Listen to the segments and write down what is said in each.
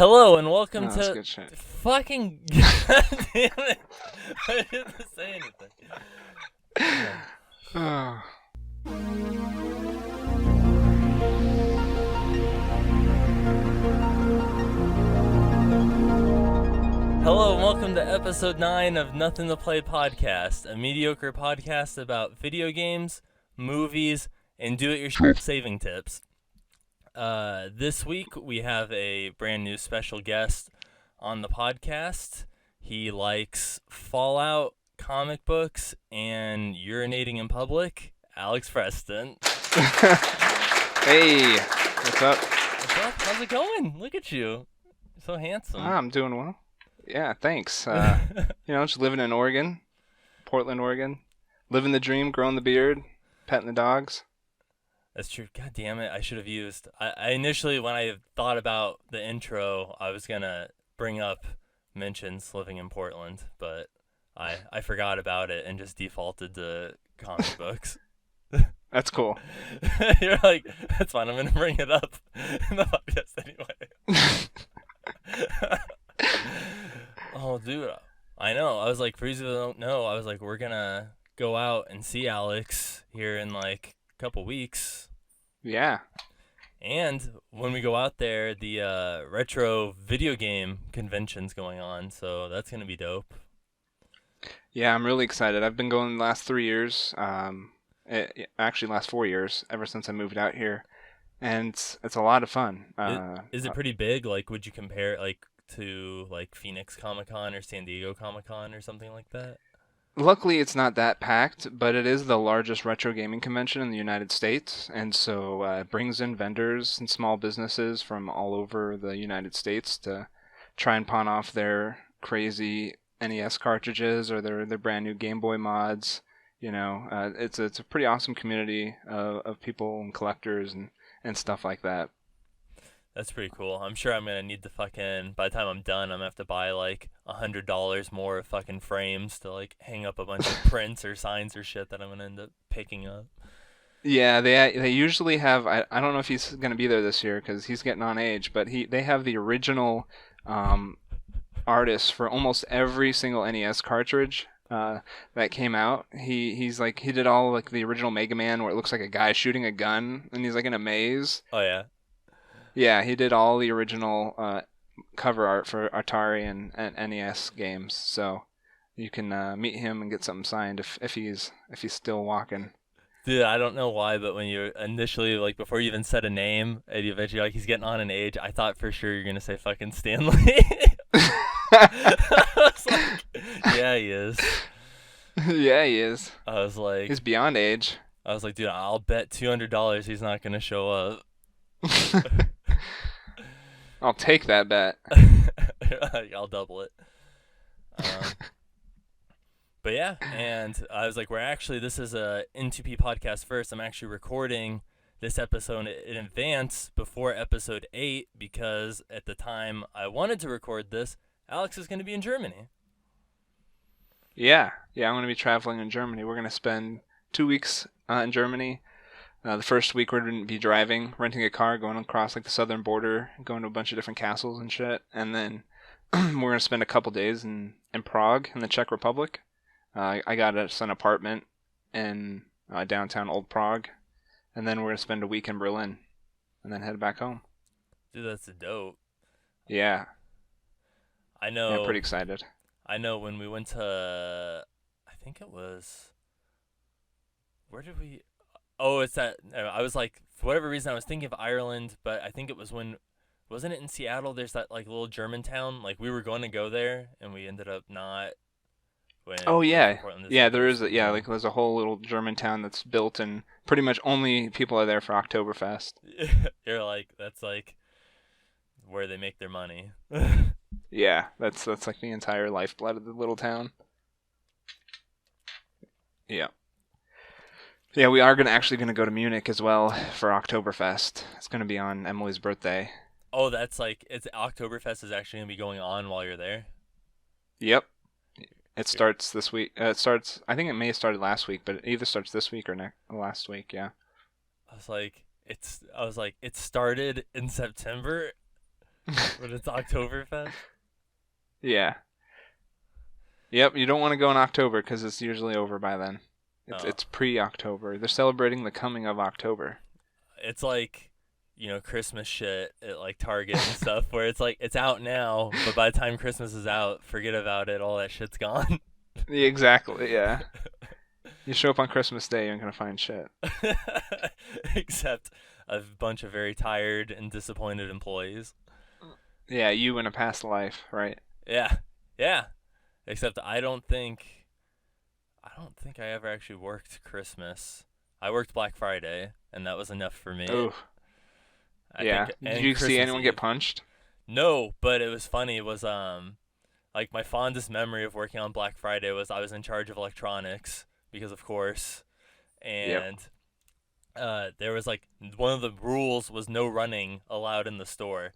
Hello and welcome No, that's to good shit. fucking God damn it. I didn't say anything. Oh, Hello and welcome to episode 9 of Nothing to Play podcast, a mediocre podcast about video games, movies, and do-it-yourself saving tips. This week we have a brand new special guest on the podcast. He likes Fallout, comic books, and urinating in public. Alex Preston. hey, what's up? What's up? How's it going? Look at you. You're so handsome. I'm doing well. Yeah, thanks. Just living in Oregon, Portland, Oregon. Living the dream, growing the beard, petting the dogs. That's true. God damn it. I should have used... I initially, when I thought about the intro, I was going to bring up mentions living in Portland, but I forgot about it and just defaulted to comic books. That's cool. You're like, that's fine. I'm going to bring it up in the podcast anyway. Oh, dude. I know. I was like, for those who don't know, I was like, we're going to go out and see Alex here in like a couple weeks. Yeah. And when we go out there, the retro video game convention's going on, so that's going to be dope. Yeah, I'm really excited. I've been going the last 3 years. Actually, last 4 years, ever since I moved out here. And it's a lot of fun. Is it pretty big? Like, would you compare it like to like Phoenix Comic Con or San Diego Comic Con or something like that? Luckily, it's not that packed, but it is the largest retro gaming convention in the United States, and so it brings in vendors and small businesses from all over the United States to try and pawn off their crazy NES cartridges or their brand new Game Boy mods. It's a pretty awesome community of people and collectors and stuff like that. That's pretty cool. I'm sure I'm gonna need to fucking, by the time I'm done, I'm gonna have to buy like $100 more fucking frames to like hang up a bunch of prints or signs or shit that I'm gonna end up picking up. Yeah, they usually have. I don't know if he's gonna be there this year because he's getting on age, but they have the original artists for almost every single NES cartridge that came out. He did all like the original Mega Man where it looks like a guy shooting a gun and he's like in a maze. Oh yeah. Yeah, he did all the original cover art for Atari and NES games. So you can meet him and get something signed if he's still walking. Dude, I don't know why, but when you initially, like, before you even said a name, and you eventually, like, he's getting on in age, I thought for sure you're gonna say fucking Stanley. I was like, yeah, he is. Yeah, he is. I was like, He's beyond age. I was like, dude, I'll bet $200 he's not gonna show up. I'll take that bet. I'll double it. But yeah, and I was like, this is a N2P podcast first. I'm actually recording this episode in advance before episode 8 because at the time I wanted to record this, Alex is going to be in Germany. Yeah, I'm going to be traveling in Germany. We're going to spend 2 weeks in Germany. The first week we're going to be driving, renting a car, going across like the southern border, going to a bunch of different castles and shit. And then we're going to spend a couple days in Prague in the Czech Republic. I got us an apartment in downtown Old Prague. And then we're going to spend a week in Berlin and then head back home. Dude, that's dope. Yeah. I know. Yeah, I'm pretty excited. I know when we went to, I think it was, where did we... Oh, it's that. I was like, for whatever reason, I was thinking of Ireland, but I think it was when, wasn't it in Seattle? There's that like little German town. Like we were going to go there, and we ended up not. Oh yeah, yeah. There's a whole little German town that's built, and pretty much only people are there for Oktoberfest. You're like, that's like where they make their money. Yeah, that's like the entire lifeblood of the little town. Yeah. Yeah, we are actually gonna go to Munich as well for Oktoberfest. It's gonna be on Emily's birthday. Oh, that's like Oktoberfest is actually gonna be going on while you're there. Yep, it starts this week. I think it may have started last week, but it either starts this week or last week. Yeah. I was like, it started in September. But it's Oktoberfest. Yeah. Yep, you don't want to go in October because it's usually over by then. It's pre-October. They're celebrating the coming of October. It's like, Christmas shit at like Target and stuff, where it's like it's out now, but by the time Christmas is out, forget about it. All that shit's gone. Yeah, exactly. Yeah. You show up on Christmas Day, you ain't gonna find shit. Except a bunch of very tired and disappointed employees. Yeah, you in a past life, right? Yeah, yeah. Except I don't think I ever actually worked Christmas. I worked Black Friday, and that was enough for me. Ooh. Yeah. Did you see anyone get punched? No, but it was funny. It was like my fondest memory of working on Black Friday was I was in charge of electronics because of course, and there was like one of the rules was no running allowed in the store,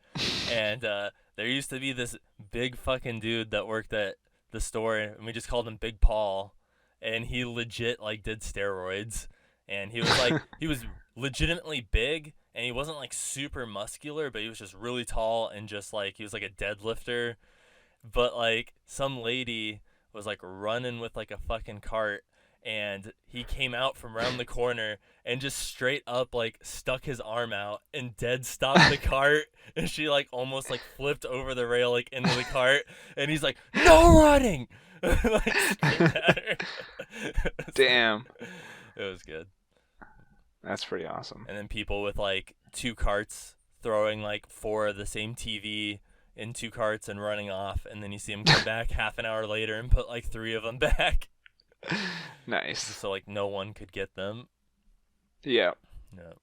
and there used to be this big fucking dude that worked at the store, and we just called him Big Paul, and he legit like did steroids, and he was like he was legitimately big, and he wasn't like super muscular, but he was just really tall and just like he was like a deadlifter, but like some lady was like running with like a fucking cart, and he came out from around the corner and just straight up like stuck his arm out and dead stopped the cart, and she like almost like flipped over the rail like into the cart, and he's like, no running. Like, screamed at her. Damn. It was good. That's pretty awesome. And then people with like 2 carts throwing like 4 of the same TV in 2 carts and running off, and then you see them come back half an hour later and put like 3 of them back. Nice. So like no one could get them. Yeah. No,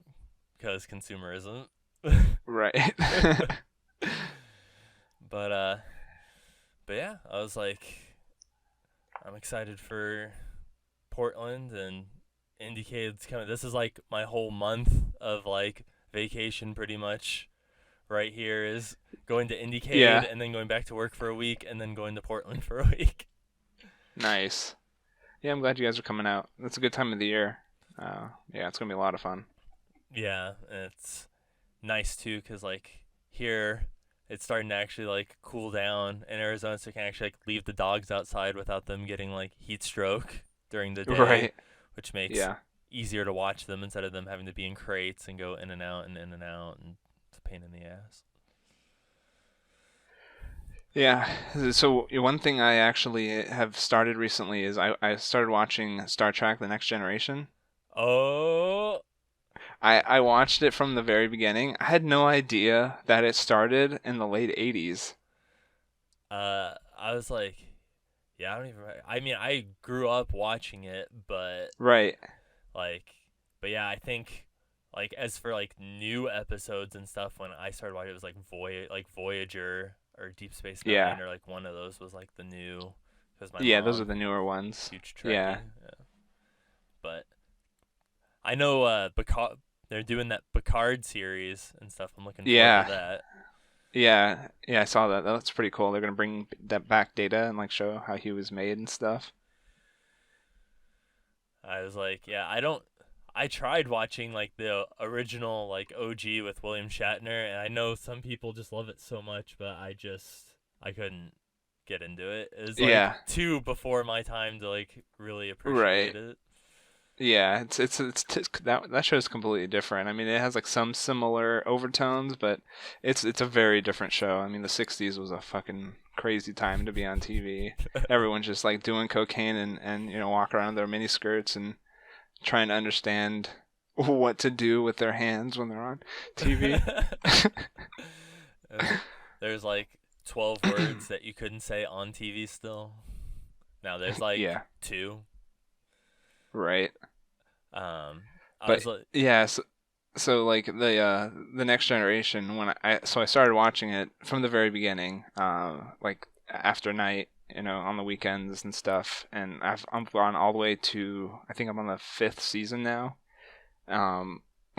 because consumerism. Right. But yeah, I was like, I'm excited for Portland, and IndieCade's coming. This is like my whole month of like vacation pretty much. Right here is going to IndieCade and then going back to work for a week and then going to Portland for a week. Nice. Yeah, I'm glad you guys are coming out. It's a good time of the year. Yeah, it's going to be a lot of fun. Yeah, and it's nice too because like here it's starting to actually like cool down in Arizona, so you can actually like leave the dogs outside without them getting like heat stroke during the day, right? Which makes easier to watch them instead of them having to be in crates and go in and out, and it's a pain in the ass. Yeah. So one thing I actually have started recently is I started watching Star Trek: The Next Generation. Oh. I watched it from the very beginning. I had no idea that it started in the late 80s. I was like, yeah, I don't even. I mean, I grew up watching it, but right. Like, but yeah, I think like as for like new episodes and stuff, when I started watching, it was like Voyager or Deep Space Nine, or like one of those was like the new. Cause my mom, those are the newer ones. Huge Trekkie. Yeah. But I know they're doing that Picard series and stuff. I'm looking forward to that. Yeah, I saw that. That's pretty cool. They're gonna bring that back Data and like show how he was made and stuff. I was like, yeah, I tried watching like the original like OG with William Shatner, and I know some people just love it so much, but I couldn't get into it. It was like too before my time to like really appreciate it. Yeah, it's that show is completely different. I mean, it has like some similar overtones, but it's a very different show. I mean, the 60s was a fucking crazy time to be on TV. Everyone's just like doing cocaine and walk around in their mini skirts and trying to understand what to do with their hands when they're on TV. There's like 12 words that you couldn't say on TV still. Now there's like 2. Right. But so like the Next Generation, when I started watching it from the very beginning, like after night, on the weekends and stuff, and I'm gone all the way to, I think I'm on the 5th season now,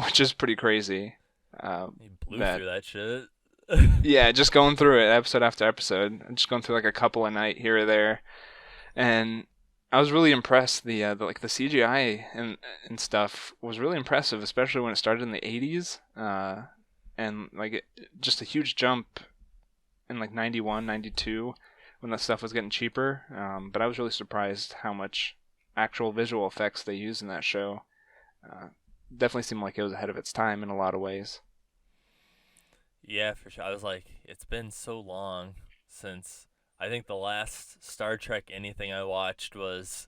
which is pretty crazy. You blew through that shit. Yeah, just going through it episode after episode, just going through like a couple a night here or there, and I was really impressed. The CGI and stuff was really impressive, especially when it started in the 80s, and like just a huge jump in like 91, 92 when that stuff was getting cheaper. But I was really surprised how much actual visual effects they used in that show. Uh, Definitely seemed like it was ahead of its time in a lot of ways. Yeah, for sure. I was like, it's been so long since I think the last Star Trek anything I watched was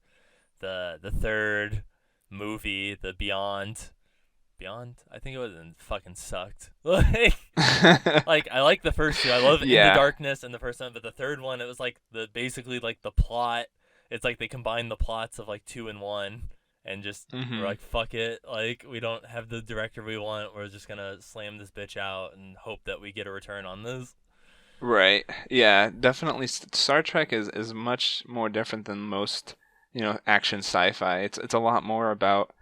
the third movie, the Beyond. Beyond? I think it was and fucking sucked. Like I like the first two. I love In the Yeah. Darkness and the first one, but the third one it was like the basically like the plot. It's like they combined the plots of like two and one and just we're Hmm. like fuck it. Like we don't have the director we want. We're just gonna slam this bitch out and hope that we get a return on this. Right. Yeah, definitely Star Trek is much more different than most, action sci-fi. It's a lot more about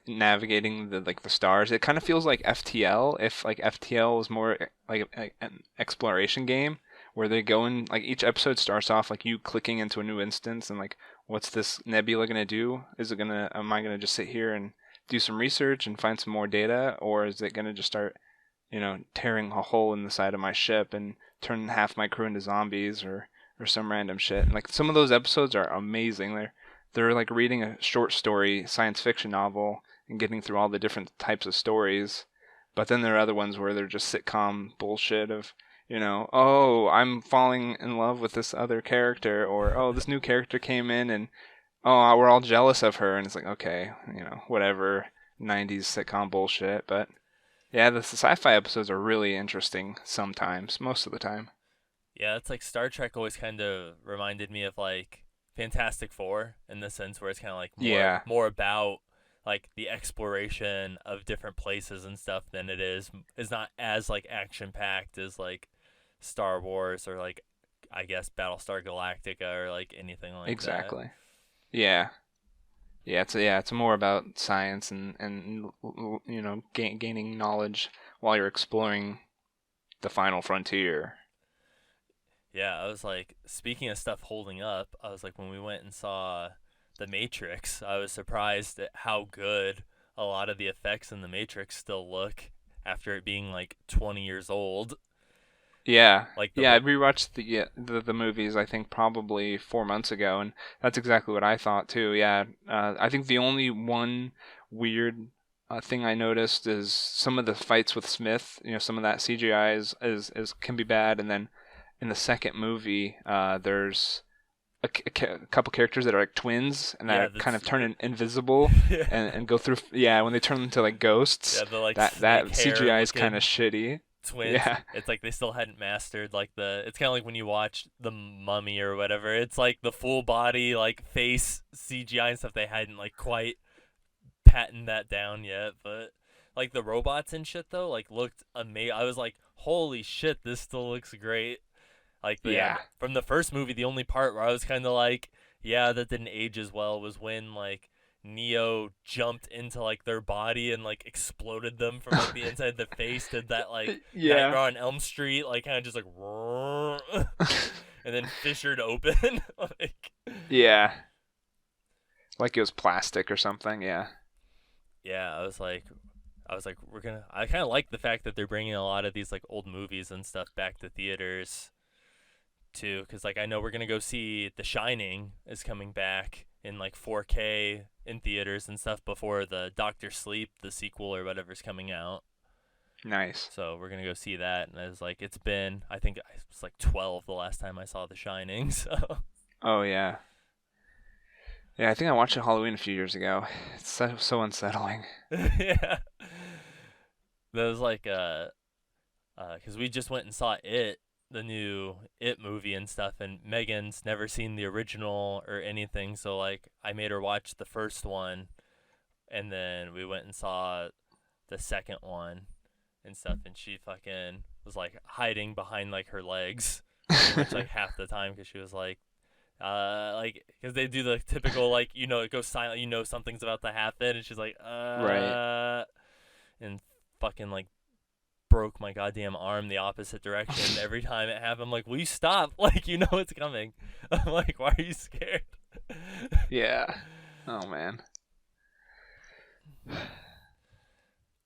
navigating the stars. It kind of feels like FTL if like FTL was more like an exploration game where they go in like each episode starts off like you clicking into a new instance and like what's this nebula going to do? Am I going to just sit here and do some research and find some more data, or is it going to just start tearing a hole in the side of my ship and turning half my crew into zombies or some random shit. And like some of those episodes are amazing. They're like reading a short story science fiction novel and getting through all the different types of stories. But then there are other ones where they're just sitcom bullshit of, oh, I'm falling in love with this other character, or oh, this new character came in and oh, we're all jealous of her, and it's like, okay, whatever, 90s sitcom bullshit, but yeah, the sci-fi episodes are really interesting sometimes, most of the time. Yeah, it's like Star Trek always kind of reminded me of like Fantastic Four in the sense where it's kind of like Yeah, more about like the exploration of different places and stuff than it is not as like action packed as like Star Wars or like I guess Battlestar Galactica or like anything like that. exactly. Yeah. It's more about science and gaining knowledge while you're exploring the final frontier. Yeah, I was like, speaking of stuff holding up, I was like, when we went and saw The Matrix, I was surprised at how good a lot of the effects in The Matrix still look after it being like 20 years old. Yeah, Like the yeah. I rewatched the movies. I think probably 4 months ago, and that's exactly what I thought too. Yeah, I think the only one weird thing I noticed is some of the fights with Smith. Some of that CGI is can be bad, and then in the second movie, there's a couple characters that are like twins and yeah, that kind of turn invisible yeah, and go through. Yeah, when they turn into like ghosts, the like that snake hair CGI is kind of looking shitty. twins. Yeah, It's like they still hadn't mastered like the. It's kind of like when you watch The Mummy or whatever. It's like the full body like face CGI and stuff. They hadn't like quite patting that down yet, but like the robots and shit though, like looked amazing. I was like, holy shit, this still looks great. Like yeah. from the first movie, the only part where I was kind of like, yeah, that didn't age as well was when like Neo jumped into like their body and like exploded them from like the inside of the face. Did that like Yeah. Nightmare on Elm Street, like kind of just like, and then fissured open. Like, Yeah. Like it was plastic or something. Yeah. yeah, I was like, we're gonna. I kind of like the fact that they're bringing a lot of these like old movies and stuff back to theaters too, because like I know we're gonna go see The Shining is coming back in like 4K in theaters and stuff before the Doctor Sleep, the sequel or whatever's coming out. Nice. So we're gonna go see that, and I was like, it's been I think I was like 12 the last time I saw The Shining, so Oh yeah. Yeah, I think I watched it Halloween a few years ago. It's so unsettling. yeah. That was like because we just went and saw It, the new It movie and stuff, and Megan's never seen the original or anything, so like I made her watch the first one, and then we went and saw the second one and stuff, and she fucking was like hiding behind like her legs pretty much like half the time because she was like because they do the typical like it goes silent, something's about to happen, and she's like Right. and fucking like broke my goddamn arm the opposite direction every time it happened. I'm like, will you stop? Like, it's coming. I'm like, why are you scared? Yeah. Oh man.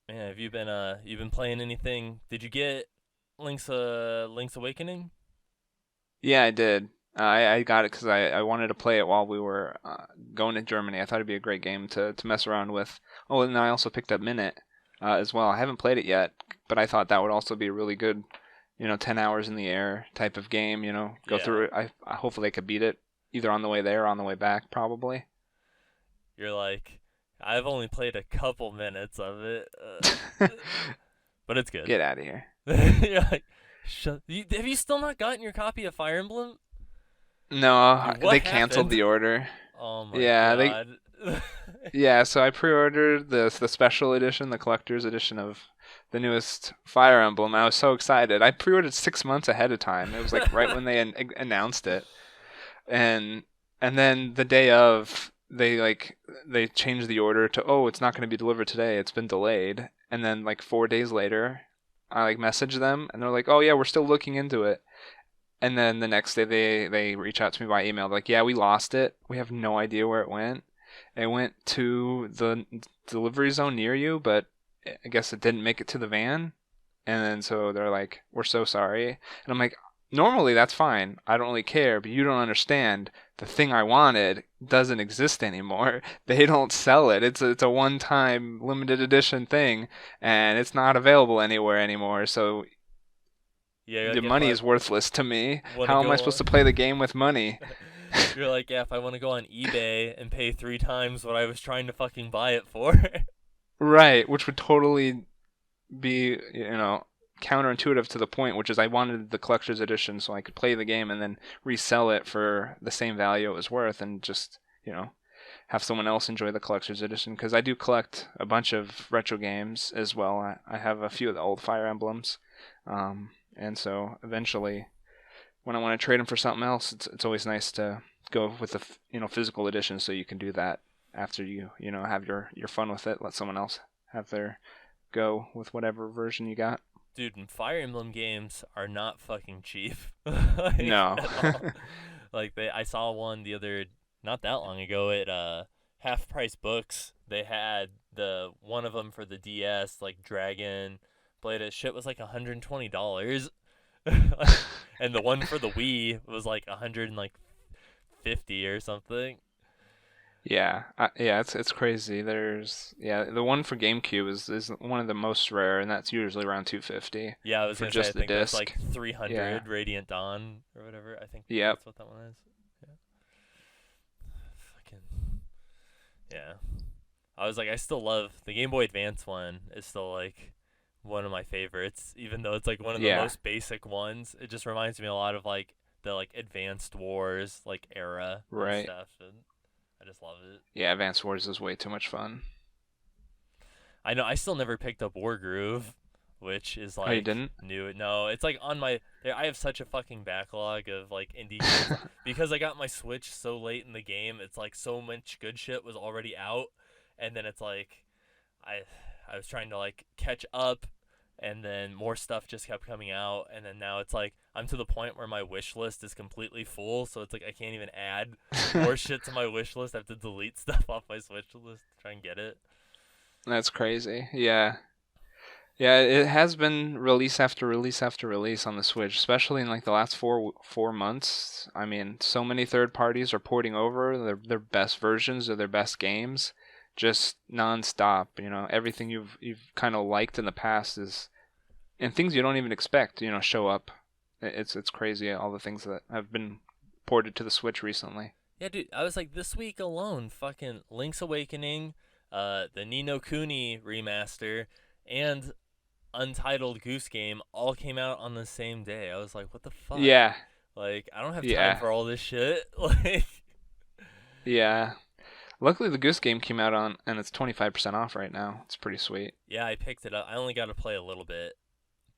Man, have you been playing anything? Did you get Link's Awakening? Yeah, I did. I got it because I wanted to play it while we were going to Germany. I thought it'd be a great game to mess around with. Oh, and I also picked up Minute as well. I haven't played it yet, but I thought that would also be a really good, 10 hours in the air type of game. Go Yeah. through it. I hopefully I could beat it either on the way there or on the way back, probably. You're like, I've only played a couple minutes of it, but it's good. Get out of here. You're like, have you still not gotten your copy of Fire Emblem? No, Dude, what they canceled happened? the order. Oh my Yeah, they god. yeah. So I pre-ordered the special edition, the collector's edition of the newest Fire Emblem. I was so excited. I pre-ordered 6 months ahead of time. It was like right when they announced it, and then the day of, they changed the order to, oh, it's not going to be delivered today. It's been delayed. And then like 4 days later, I like messaged them, and they're like, oh yeah, we're still looking into it. And then the next day they reach out to me by email like, yeah, we lost it. We have no idea where it went. It went to the delivery zone near you, but I guess it didn't make it to the van. And then so they're like, we're so sorry. And I'm like, normally that's fine. I don't really care, but you don't understand. The thing I wanted doesn't exist anymore. They don't sell it. It's a one-time limited edition thing, and it's not available anywhere anymore. So Yeah, the like if money I is worthless to me. want to How am I go supposed to on, play the game with money? you're like, yeah, if I want to go on eBay and pay 3 times what I was trying to fucking buy it for. Right, which would totally be, counterintuitive to the point, which is I wanted the collector's edition so I could play the game and then resell it for the same value it was worth, and just, have someone else enjoy the collector's edition, because I do collect a bunch of retro games as well. I have a few of the old Fire Emblems, and so eventually, when I want to trade them for something else, it's always nice to go with the physical edition, so you can do that after you have your fun with it. Let someone else have their go with whatever version you got. Dude, and Fire Emblem games are not fucking cheap. Like, No. at all. Like I saw one not that long ago at Half Price Books. They had the one of them for the DS, like Dragon Blade. Shit was like $120, and the one for the Wii was like 150 or something. Yeah, yeah, it's crazy. The one for GameCube is one of the most rare, and that's usually around 250 Yeah, I was for gonna say I just the think that's disc. like 300 Yeah. Radiant Dawn or whatever. I think Yep. that's what that one is. Yeah. Fucking yeah. I was like, I still love the Game Boy Advance one. Is still like one of my favorites, even though it's like one of the Yeah. most basic ones. It just reminds me a lot of like the like Advanced Wars like era and Right. stuff, and I just love it. Yeah, Advance Wars is way too much fun. I know I still never picked up Wargroove, which is Oh, you like didn't? new. No, it's like on my. I have such a fucking backlog of like indie games because I got my Switch so late in the game. It's like so much good shit was already out, and then it's like, I was trying to like catch up, and then more stuff just kept coming out, and then now it's like I'm to the point where my wish list is completely full, so it's like I can't even add more shit to my wish list. I have to delete stuff off my Switch list to try and get it. That's crazy. Yeah. Yeah, it has been release after release after release on the Switch, especially in like the last four months. I mean, so many third parties are porting over their best versions of their best games, just nonstop. Everything you've kind of liked in the past and things you don't even expect, show up. It's crazy, all the things that have been ported to the Switch recently. Yeah, dude, I was like, this week alone, fucking Link's Awakening, the Ni no Kuni remaster, and Untitled Goose Game all came out on the same day. I was like, what the fuck? Yeah, Like, I don't have time yeah, for all this shit. Like, yeah. Luckily, the Goose Game came out and it's 25% off right now. It's pretty sweet. yeah, I picked it up. I only got to play a little bit,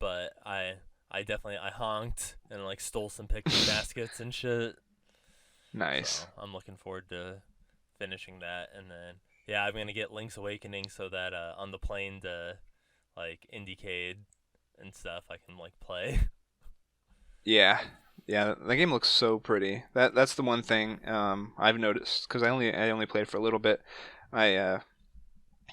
but I definitely I honked and like stole some picnic baskets and shit. Nice. So I'm looking forward to finishing that, and then yeah, I'm gonna get Link's Awakening so that on the plane to like Indiecade and stuff I can like play. Yeah, yeah. The game looks so pretty. That's the one thing I've noticed, because I only played for a little bit. I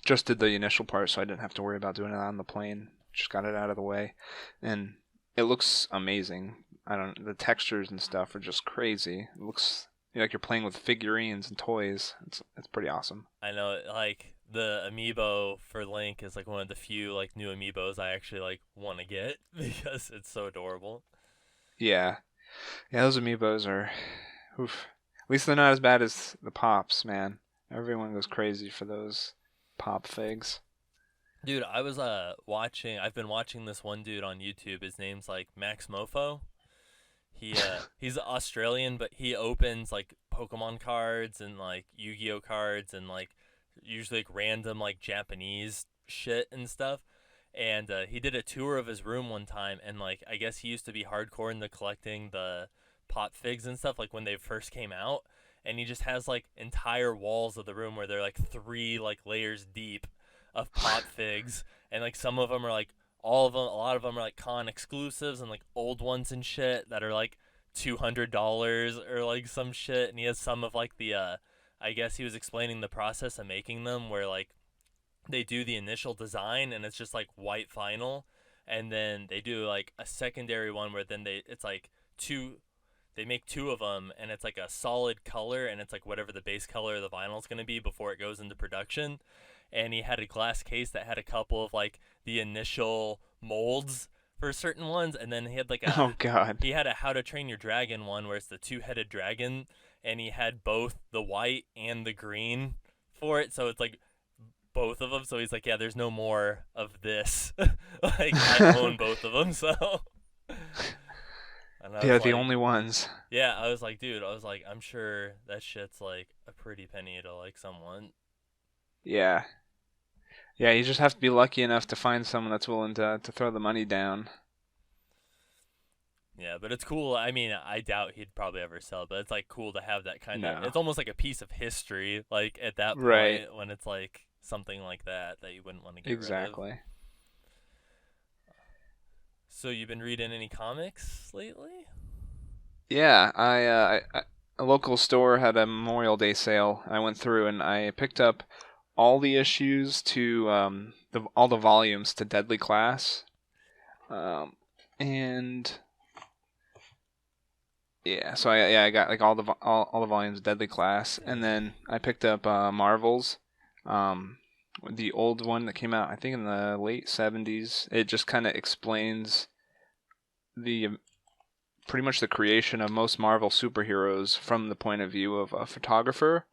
just did the initial part, so I didn't have to worry about doing it on the plane. Just got it out of the way, and it looks amazing. The textures and stuff are just crazy. It looks like you're playing with figurines and toys. It's pretty awesome. I know, like the amiibo for Link is like one of the few like new amiibos I actually like want to get because it's so adorable. Yeah. Yeah, those amiibos are oof. At least they're not as bad as the Pops, man. Everyone goes crazy for those Pop figs. Dude, I've been watching this one dude on YouTube. His name's like Max Mofo. He's Australian, but he opens like Pokemon cards and like Yu-Gi-Oh cards and like usually like random like Japanese shit and stuff. And he did a tour of his room one time, and like I guess he used to be hardcore into collecting the pop figs and stuff like when they first came out. And he just has like entire walls of the room where they're like three like layers deep of pop figs, and like some of them are like all of them, a lot of them are like con exclusives and like old ones and shit that are like $200 or like some shit. And he has some of like the I guess he was explaining the process of making them where like they do the initial design and it's just like white vinyl, and then they do like a secondary one where then it's like they make two of them and it's like a solid color and it's like whatever the base color of the vinyl is going to be before it goes into production. And he had a glass case that had a couple of like the initial molds for certain ones, and then he had like Oh God. he had a How to Train Your Dragon one where it's the two-headed dragon, and he had both the white and the green for it, so it's like both of them. So he's like, yeah, there's no more of this. Like I own both of them, so. Yeah, the only ones. Yeah, I was like, dude, I'm sure that shit's like a pretty penny to like someone. Yeah. Yeah, you just have to be lucky enough to find someone that's willing to throw the money down. Yeah, but it's cool. I mean, I doubt he'd probably ever sell, but it's like cool to have that kind of. No. It's almost like a piece of history, like at that point Right. when it's like something like that you wouldn't want to get Exactly. rid of. So you've been reading any comics lately? Yeah, a local store had a Memorial Day sale. I went through and I picked up all the issues to all the volumes to Deadly Class, and yeah, so I got like all the volumes of Deadly Class, and then I picked up Marvel's, the old one that came out I think in the late '70s. It just kind of explains the pretty much the creation of most Marvel superheroes from the point of view of a photographer,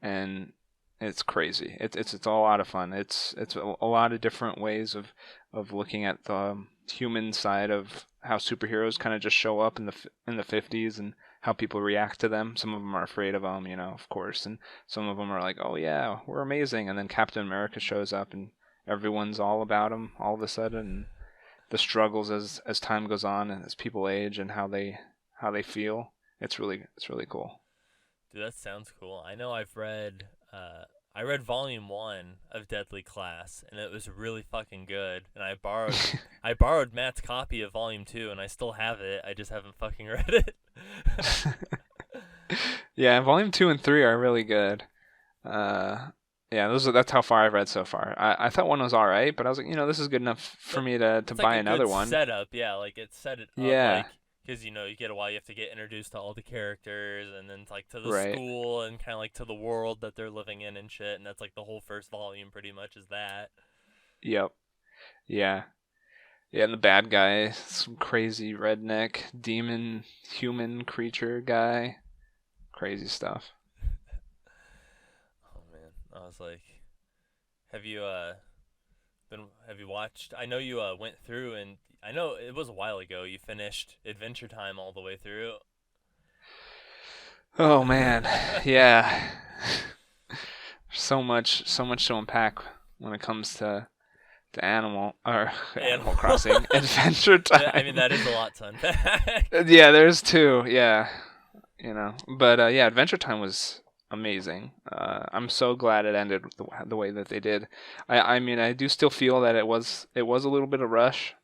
and it's crazy. It's all a lot of fun. It's a lot of different ways of looking at the human side of how superheroes kind of just show up in the 50s and how people react to them. Some of them are afraid of them, of course, and some of them are like, "Oh yeah, we're amazing." And then Captain America shows up and everyone's all about him all of a sudden. And the struggles as time goes on and as people age and how they feel. It's really cool. Dude, that sounds cool. I know I read volume 1 of Deadly Class, and it was really fucking good. And I borrowed Matt's copy of volume 2, and I still have it. I just haven't fucking read it. Yeah, volume 2 and 3 are really good. Yeah, that's how far I've read so far. I thought one was all right, but I was like, this is good enough for me to It's buy like a another good one. setup, yeah. Like it set it up, Yeah. like because you get a while. You have to get introduced to all the characters, and then like to the Right. school, and kind of like to the world that they're living in and shit. And that's like the whole first volume, pretty much, is that. Yep. Yeah. Yeah, and the bad guy, some crazy redneck demon human creature guy. Crazy stuff. Oh man, I was like, have you watched? I know you went through, and I know it was a while ago. You finished Adventure Time all the way through. Oh man. Yeah. So much to unpack when it comes to Animal Crossing Adventure Time. I mean, that is a lot to unpack. Yeah, there's two. Yeah, but yeah, Adventure Time was amazing. I'm so glad it ended the way that they did. I mean, I do still feel that it was a little bit of rush.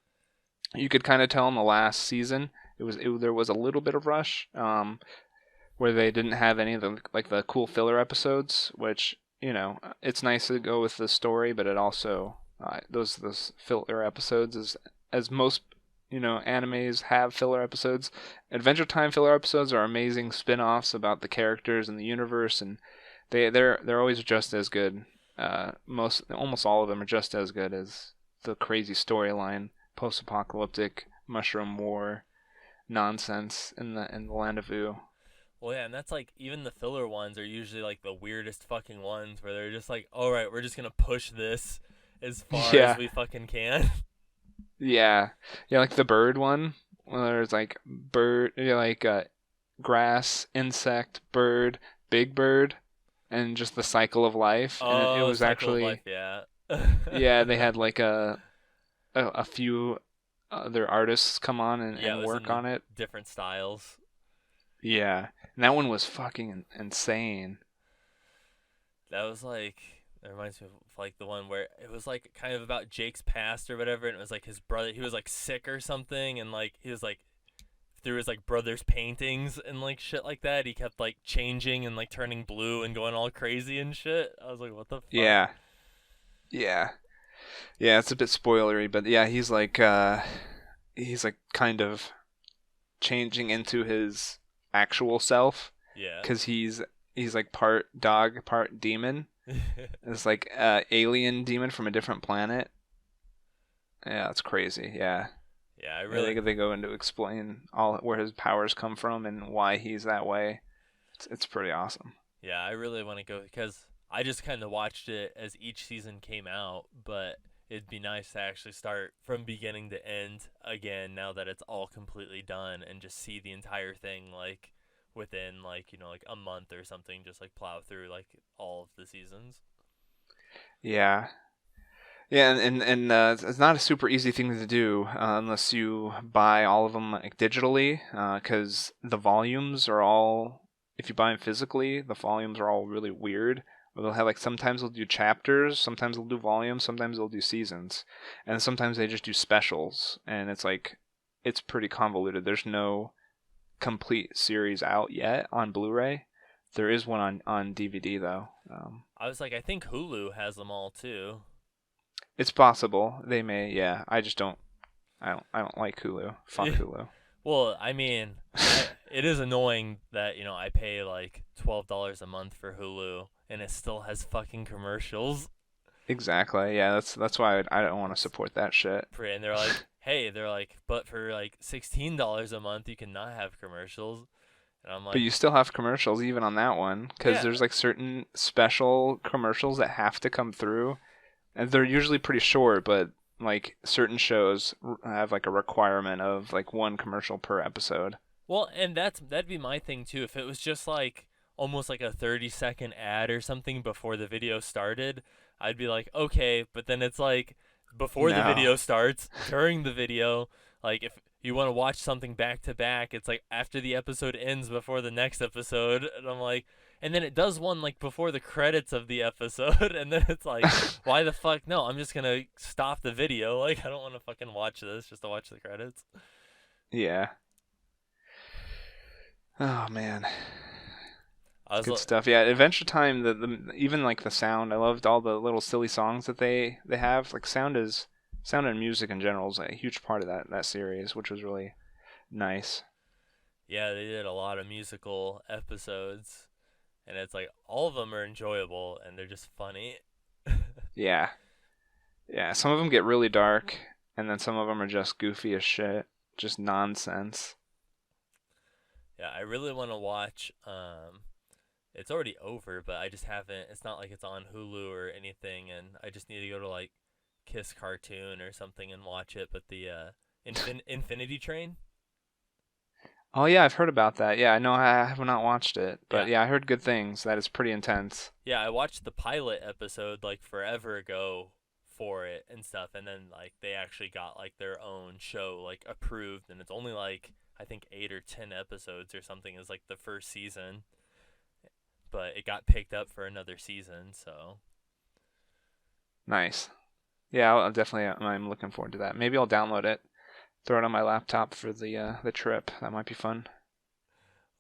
You could kind of tell in the last season there was a little bit of rush, where they didn't have any of the cool filler episodes, which it's nice to go with the story, but it also those filler episodes as most animes have filler episodes. Adventure Time filler episodes are amazing spin-offs about the characters and the universe, and they're always just as good. Almost all of them are just as good as the crazy storyline, post-apocalyptic mushroom war nonsense in the land of Vu. Well, yeah, and that's like even the filler ones are usually like the weirdest fucking ones where they're just like, all right, we're just gonna push this as far Yeah, as we fucking can. yeah, yeah. Like the bird one, where there's like bird, grass, insect, bird, big bird, and just the cycle of life. And it Oh, was Cycle of Life, actually, yeah. yeah, they had like a few other artists come on Yeah, it and was in work the on it. different styles. Yeah, and that one was fucking insane. That was like it reminds me of like the one where it was like kind of about Jake's past or whatever, and it was like his brother. He was like sick or something, and like he was like through his like brother's paintings and like shit like that. He kept like changing and like turning blue and going all crazy and shit. I was like, what the fuck? Yeah, yeah, yeah. It's a bit spoilery, but yeah, he's like kind of changing into his actual self Yeah. because he's like part dog, part demon. It's like alien demon from a different planet. Yeah, that's crazy. Yeah, Yeah, I yeah. really. They go into explain all where his powers come from and why he's that way. It's pretty awesome. Yeah, I really want to go because I just kind of watched it as each season came out, but it'd be nice to actually start from beginning to end again now that it's all completely done and just see the entire thing like within like, like a month or something, just like plow through like all of the seasons. Yeah, yeah, and it's not a super easy thing to do unless you buy all of them like digitally, because the volumes are all. If you buy them physically, the volumes are all really weird. Or they'll have like sometimes they'll do chapters, sometimes they'll do volumes, sometimes they'll do seasons, and sometimes they just do specials, and it's pretty convoluted. There's no complete series out yet on Blu-ray. There is one on DVD though. I was like, I think Hulu has them all too. It's possible they may. Yeah, I just don't. I don't like Hulu. Fuck Hulu. Well, I mean, it is annoying that I pay like $12 a month for Hulu and it still has fucking commercials. Exactly. Yeah, that's why I don't want to support that shit. And they're like, hey, but for like $16 a month, you can not have commercials. And I'm But like, you still have commercials even on that one because yeah, there's like certain special commercials that have to come through, and they're usually pretty short. But like certain shows have like a requirement of like one commercial per episode. well, and that'd be my thing too. If it was just like almost like a 30-second ad or something before the video started, I'd be like, okay. But then it's like before the No. video starts, during the video, like if you want to watch something back to back, it's like after the episode ends before the next episode, and I'm like, and then it does one like before the credits of the episode, and then it's like, why the fuck? No, I'm just gonna stop the video. Like I don't want to fucking watch this just to watch the credits. Yeah. Oh man. I was Good like, stuff. Yeah, Adventure Time. The even like the sound. I loved all the little silly songs that they have. Like sound and music in general is a huge part of that series, which was really nice. yeah, they did a lot of musical episodes, and it's like all of them are enjoyable and they're just funny. Yeah, yeah. Some of them get really dark, and then some of them are just goofy as shit, just nonsense. Yeah, I really want to watch. It's already over, but I just haven't. It's not like it's on Hulu or anything, and I just need to go to like Kiss Cartoon or something and watch it. But the Infinity Train. Oh yeah, I've heard about that. Yeah, I know I have not watched it, Yeah, but yeah, I heard good things. That is pretty intense. yeah. I watched the pilot episode like forever ago for it and stuff, and then like they actually got like their own show like approved, and it's only like I think 8 or 10 episodes or something is like the first season, but it got picked up for another season, so Nice. Yeah, I'll definitely. I'm looking forward to that. Maybe I'll download it, throw it on my laptop for the trip. That might be fun.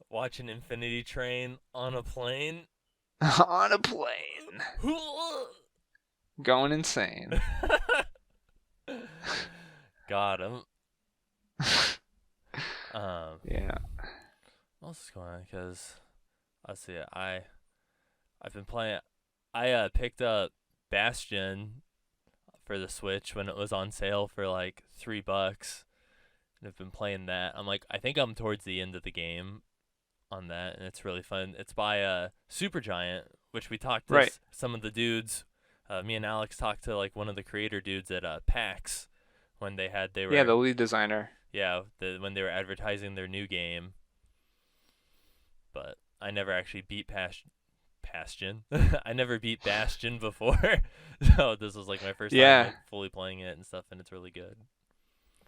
watch an Infinity Train on a plane. On a plane, going insane. Got him. Yeah. What else is going on? Because let's see, I've been playing. I picked up Bastion for the Switch when it was on sale for like $3. And I've been playing that. I think I'm towards the end of the game on that, and it's really fun. It's by Supergiant, which we talked to Right. some of the dudes. Me and Alex talked to like one of the creator dudes at PAX when they Yeah, were the lead designer. when they were advertising their new game. But I never actually beat Bastion. I never beat Bastion before, so this was like my first time like, fully playing it and stuff, and it's really good.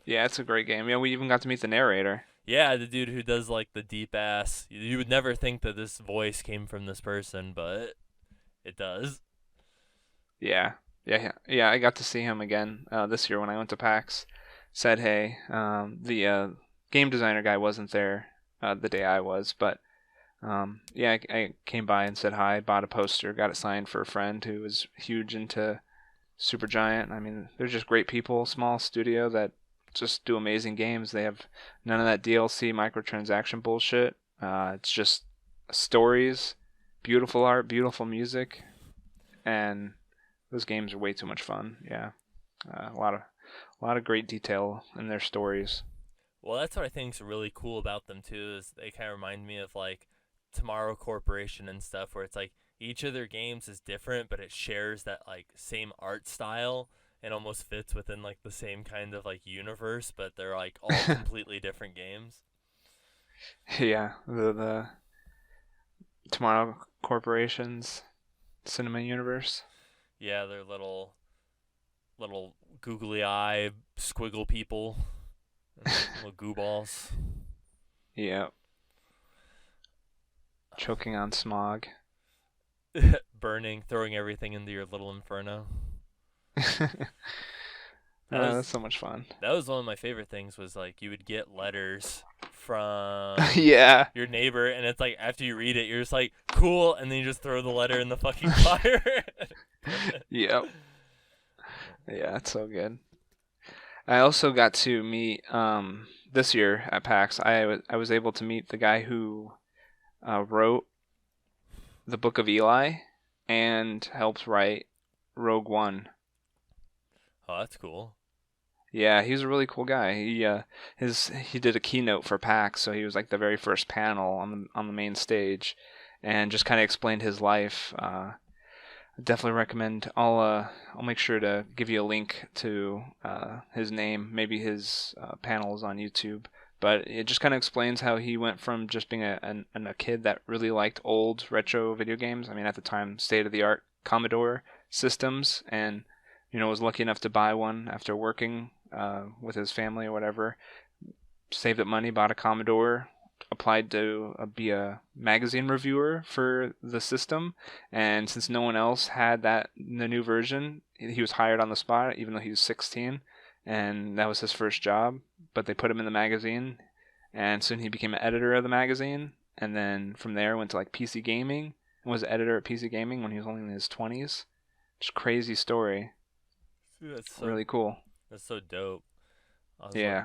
Yeah, it's a great game. Yeah, we even got to meet the narrator. Yeah, the dude who does like the deep ass. You would never think that this voice came from this person, but it does. Yeah. Yeah. I got to see him again this year when I went to PAX. Said hey. The game designer guy wasn't there the day I was, but yeah, I came by and said hi. Bought a poster, got it signed for a friend who was huge into Supergiant. I mean, they're just great people. Small studio that just do amazing games. They have none of that DLC microtransaction bullshit. It's just stories, beautiful art, beautiful music, and those games are way too much fun. Yeah, a lot of great detail in their stories. Well, that's what I think is really cool about them too. Is they kind of remind me of like Tomorrow Corporation and stuff, where it's like each of their games is different, but it shares that like same art style and almost fits within like the same kind of like universe, but they're like all completely different games. Yeah, the Tomorrow Corporation's cinema universe. Yeah, they're little googly eye squiggle people, little goo balls. Yeah. Choking on smog. Burning, throwing everything into your little inferno. That's so much fun. That was one of my favorite things. Was like you would get letters from Yeah. your neighbor, and it's like after you read it, you're just like cool, and then you just throw the letter in the fucking fire. Yep. Yeah, it's so good. I also got to meet this year at PAX. I was able to meet the guy who wrote the Book of Eli and helped write Rogue One. Oh, that's cool. Yeah, he's a really cool guy. He did a keynote for PAX, so he was like the very first panel on the main stage, and just kind of explained his life. Definitely recommend. I'll make sure to give you a link to his name. Maybe his panel is on YouTube. But it just kind of explains how he went from just being a kid that really liked old retro video games. I mean, at the time, state of the art Commodore systems, and was lucky enough to buy one after working with his family or whatever. Saved up money, bought a Commodore, applied to be a magazine reviewer for the system, and since no one else had the new version, he was hired on the spot, even though he was 16, and that was his first job. But they put him in the magazine, and soon he became an editor of the magazine, and then from there went to like PC Gaming, and was editor at PC Gaming when he was only in his 20s. Just crazy story. Dude, that's really cool. That's so dope. Yeah.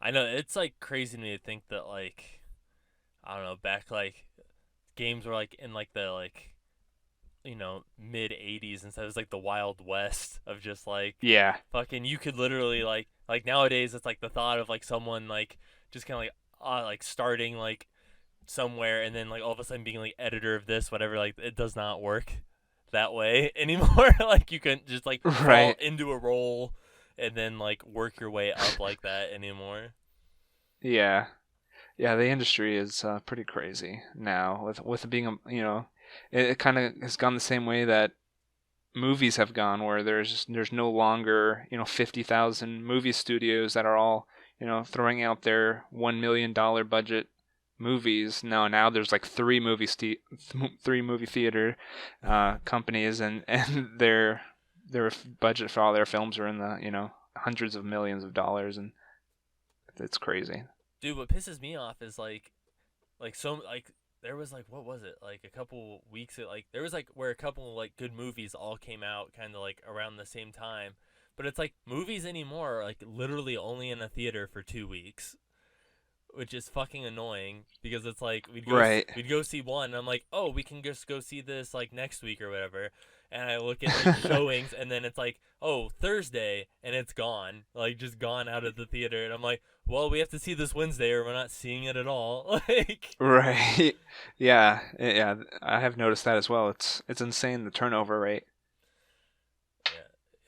I know, it's like crazy to me to think that like, I don't know, back like games were like in like the like, mid 80s, and so it was like the Wild West of just like, yeah, fucking, you could literally like nowadays it's like the thought of like someone like just kind of like starting like somewhere and then like all of a sudden being like editor of this whatever, like it does not work that way anymore. Like you couldn't just like fall into a role and then like work your way up like that anymore. Yeah, the industry is pretty crazy now with it being it kind of has gone the same way that movies have gone, where there's no longer 50,000 movie studios that are all throwing out their $1 million budget movies. Now there's like three movie theater companies, and their budget for all their films are in the hundreds of millions of dollars, and it's crazy. Dude, what pisses me off is like so like there was like, what was it, like a couple weeks like there was like where a couple like good movies all came out kind of like around the same time, but it's like movies anymore are like literally only in a theater for 2 weeks, which is fucking annoying because it's like Right. we'd go see one, and I'm like, oh, we can just go see this like next week or whatever. And I look at like showings, and then it's like, oh, Thursday, and it's gone, like just gone out of the theater, and I'm like, well, we have to see this Wednesday, or we're not seeing it at all. Like, Right. Yeah. Yeah. I have noticed that as well. It's insane the turnover rate.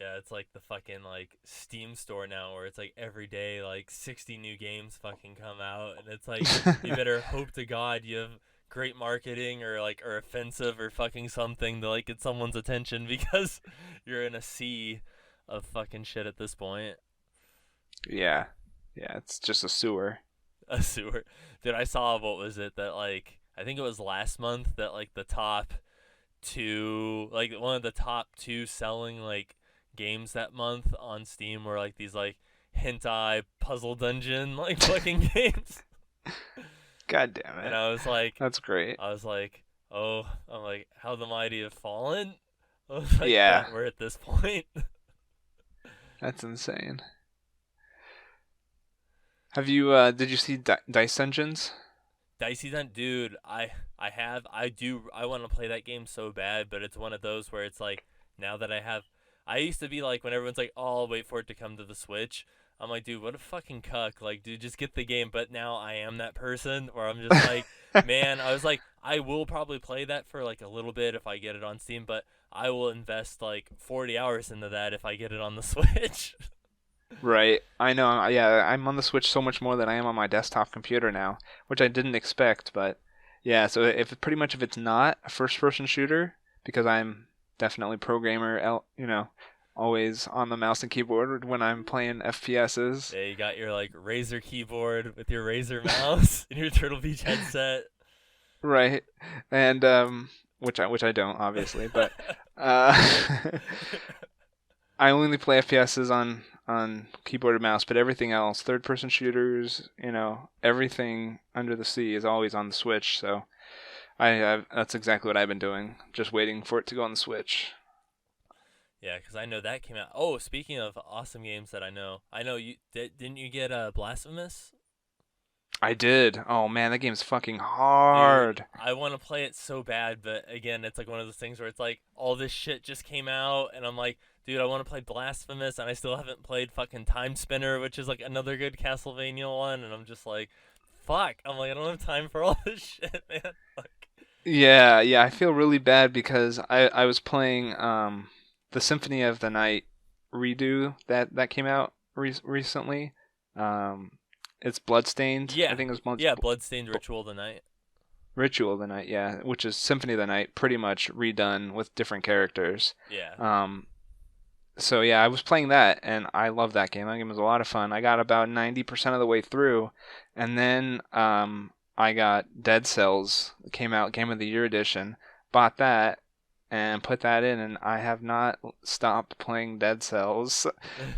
yeah, it's like the fucking like Steam store now, where it's like every day like 60 new games fucking come out, and it's like you better hope to God you have great marketing or offensive or fucking something to like get someone's attention because you're in a sea of fucking shit at this point. Yeah. Yeah. It's just a sewer. A sewer. Dude, I saw what was it that like I think it was last month that like the top two like one of the top two selling like games that month on Steam were like these like hentai puzzle dungeon like fucking games. God damn it. And That's great. oh, I'm like, how the mighty have fallen. I was like, Yeah. we're at this point. That's insane. Have you did you see Dice Dungeons? Dicey Dun, dude, I want to play that game so bad, but it's one of those where it's like now that I used to be like when everyone's like, oh, I'll wait for it to come to the Switch. I'm like, dude, what a fucking cuck. Like, dude, just get the game. But now I am that person where I'm just like, man, I was like, I will probably play that for like a little bit if I get it on Steam, but I will invest like 40 hours into that if I get it on the Switch. Right. I know. Yeah, I'm on the Switch so much more than I am on my desktop computer now, which I didn't expect, but yeah, so if it's not a first-person shooter because I'm definitely always on the mouse and keyboard when I'm playing FPSs. Yeah, you got your like Razer keyboard with your Razer mouse and your Turtle Beach headset. Right. And which I don't obviously, but I only play FPSs on keyboard and mouse, but everything else, third person shooters, everything under the sea is always on the Switch, so that's exactly what I've been doing, just waiting for it to go on the Switch. Yeah, because I know that came out. Oh, speaking of awesome games that I know you didn't you get Blasphemous? I did. Oh man, that game's fucking hard. Dude, I want to play it so bad, but again, it's like one of those things where it's like all this shit just came out, and I'm like, dude, I want to play Blasphemous, and I still haven't played fucking Time Spinner, which is like another good Castlevania one, and I'm just like, fuck. I'm like, I don't have time for all this shit, man. Like, Yeah, I feel really bad because I was playing the Symphony of the Night redo that came out recently. It's Bloodstained. yeah, I think it was yeah, Bloodstained Ritual of the Night. Ritual of the Night, yeah, which is Symphony of the Night, pretty much redone with different characters. Yeah. So yeah, I was playing that, and I love that game. That game was a lot of fun. I got about 90% of the way through, and then I got Dead Cells. It came out Game of the Year edition. Bought that and put that in, and I have not stopped playing Dead Cells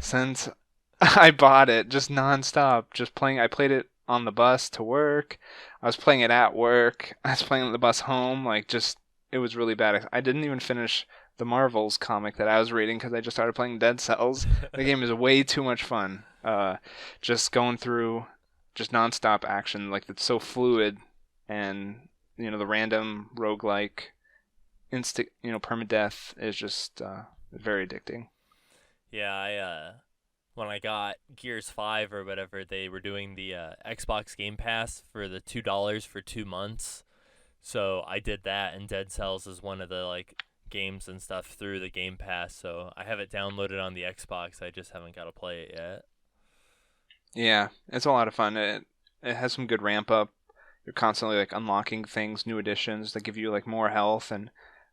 since I bought it. Just nonstop, just playing. I played it on the bus to work. I was playing it at work. I was playing on the bus home. It was really bad. I didn't even finish the Marvels comic that I was reading because I just started playing Dead Cells. The game is way too much fun. Just going through just nonstop action, like it's so fluid, and the random roguelike instant permadeath is just very addicting. Yeah, I when I got Gears 5 or whatever, they were doing the Xbox Game Pass for the $2 for 2 months. So I did that, and Dead Cells is one of the like games and stuff through the Game Pass. So I have it downloaded on the Xbox. I just haven't got to play it yet. Yeah, it's a lot of fun. It has some good ramp up. You're constantly like unlocking things, new additions that give you like more health and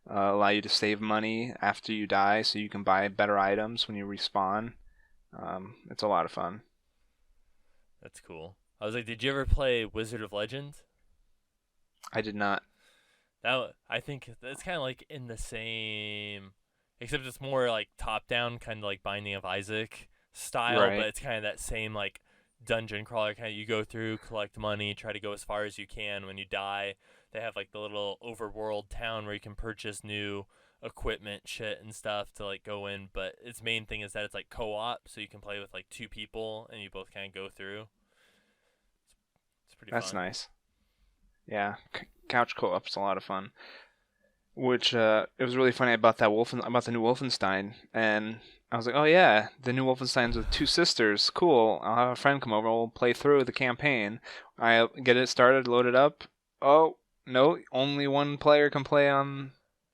allow you to save money after you die, so you can buy better items when you respawn. It's a lot of fun. That's cool. I was like, did you ever play Wizard of Legend? I did not. I think it's kind of like in the same, except it's more like top down, kind of like Binding of Isaac style, Right. but it's kind of that same like dungeon crawler kind of, you go through, collect money, try to go as far as you can. When you die, they have like the little overworld town where you can purchase new equipment, shit and stuff to like go in, but its main thing is that it's like co-op, so you can play with like 2 people and you both kind of go through. It's pretty That's fun. nice. Yeah, couch co-op's a lot of fun. Which it was really funny about that about the new Wolfenstein, and I was like, oh yeah, the new Wolfenstein's with two sisters. Cool. I'll have a friend come over. We'll play through the campaign. I get it started, load it up. Oh no, only one player can play on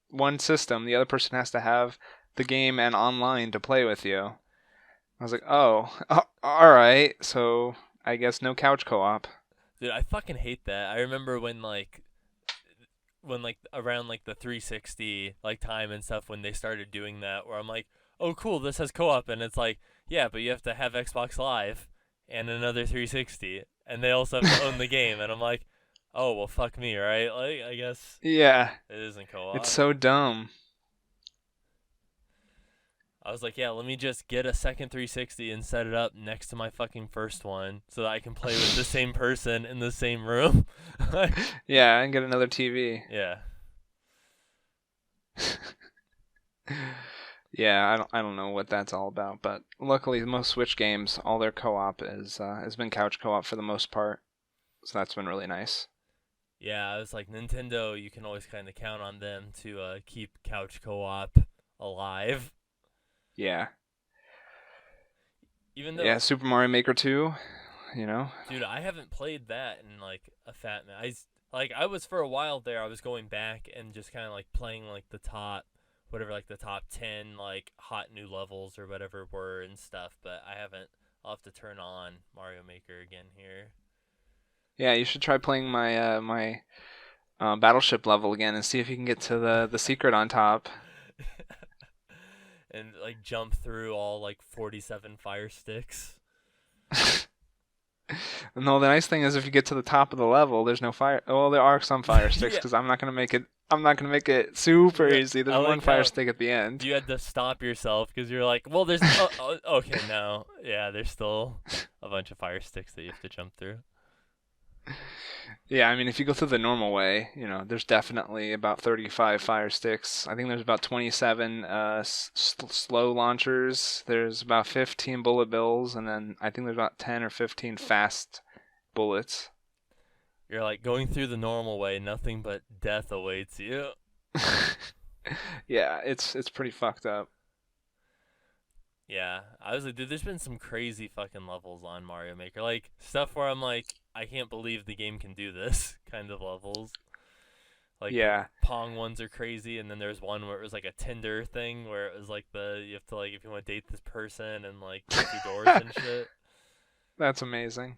one system. The other person has to have the game and online to play with you. I was like, oh, all right. So I guess no couch co-op. Dude, I fucking hate that. I remember when like around like the 360 like time and stuff when they started doing that, where I'm like, oh cool, this has co-op, and it's like, yeah, but you have to have Xbox Live and another 360, and they also have to own the game, and I'm like, oh well, fuck me, right? Like I guess Yeah, it isn't co-op. it's so dumb. I was like, yeah, let me just get a second 360 and set it up next to my fucking first one so that I can play with the same person in the same room. Yeah, and get another TV. Yeah. Yeah, I don't know what that's all about, but luckily most Switch games, all their co-op is has been couch co-op for the most part, so that's been really nice. Yeah, I was like, Nintendo, you can always kind of count on them to keep couch co-op alive. Yeah. Even though, Yeah, Super Mario Maker 2, you know. dude, I haven't played that in like a fat minute. I was for a while there. I was going back and just kind of like playing like the top, whatever, like the top 10 like hot new levels or whatever were and stuff. But I haven't. I'll have to turn on Mario Maker again here. Yeah, you should try playing my Battleship level again and see if you can get to the secret on top. And like jump through all like 47 fire sticks. No, the nice thing is if you get to the top of the level, there's no fire. Well, there are some fire sticks Yeah. because I'm not gonna make it. I'm not gonna make it super Yeah, easy. There's I like one fire how stick at the end. You had to stop yourself because you're like, well, there's. Okay, no. Yeah, there's still a bunch of fire sticks that you have to jump through. Yeah, I mean, if you go through the normal way, you know, there's definitely about 35 fire sticks. I think there's about 27 slow launchers. There's about 15 bullet bills, and then I think there's about 10 or 15 fast bullets. You're like going through the normal way, nothing but death awaits you. Yeah, it's pretty fucked up. Yeah, I was like, dude, there's been some crazy fucking levels on Mario Maker. Like, stuff where I'm like, I can't believe the game can do this kind of levels. Like, Yeah, Pong ones are crazy, and then there's one where it was like a Tinder thing where it was like you have to, like, if you want to date this person and, like, go through doors and shit. that's amazing.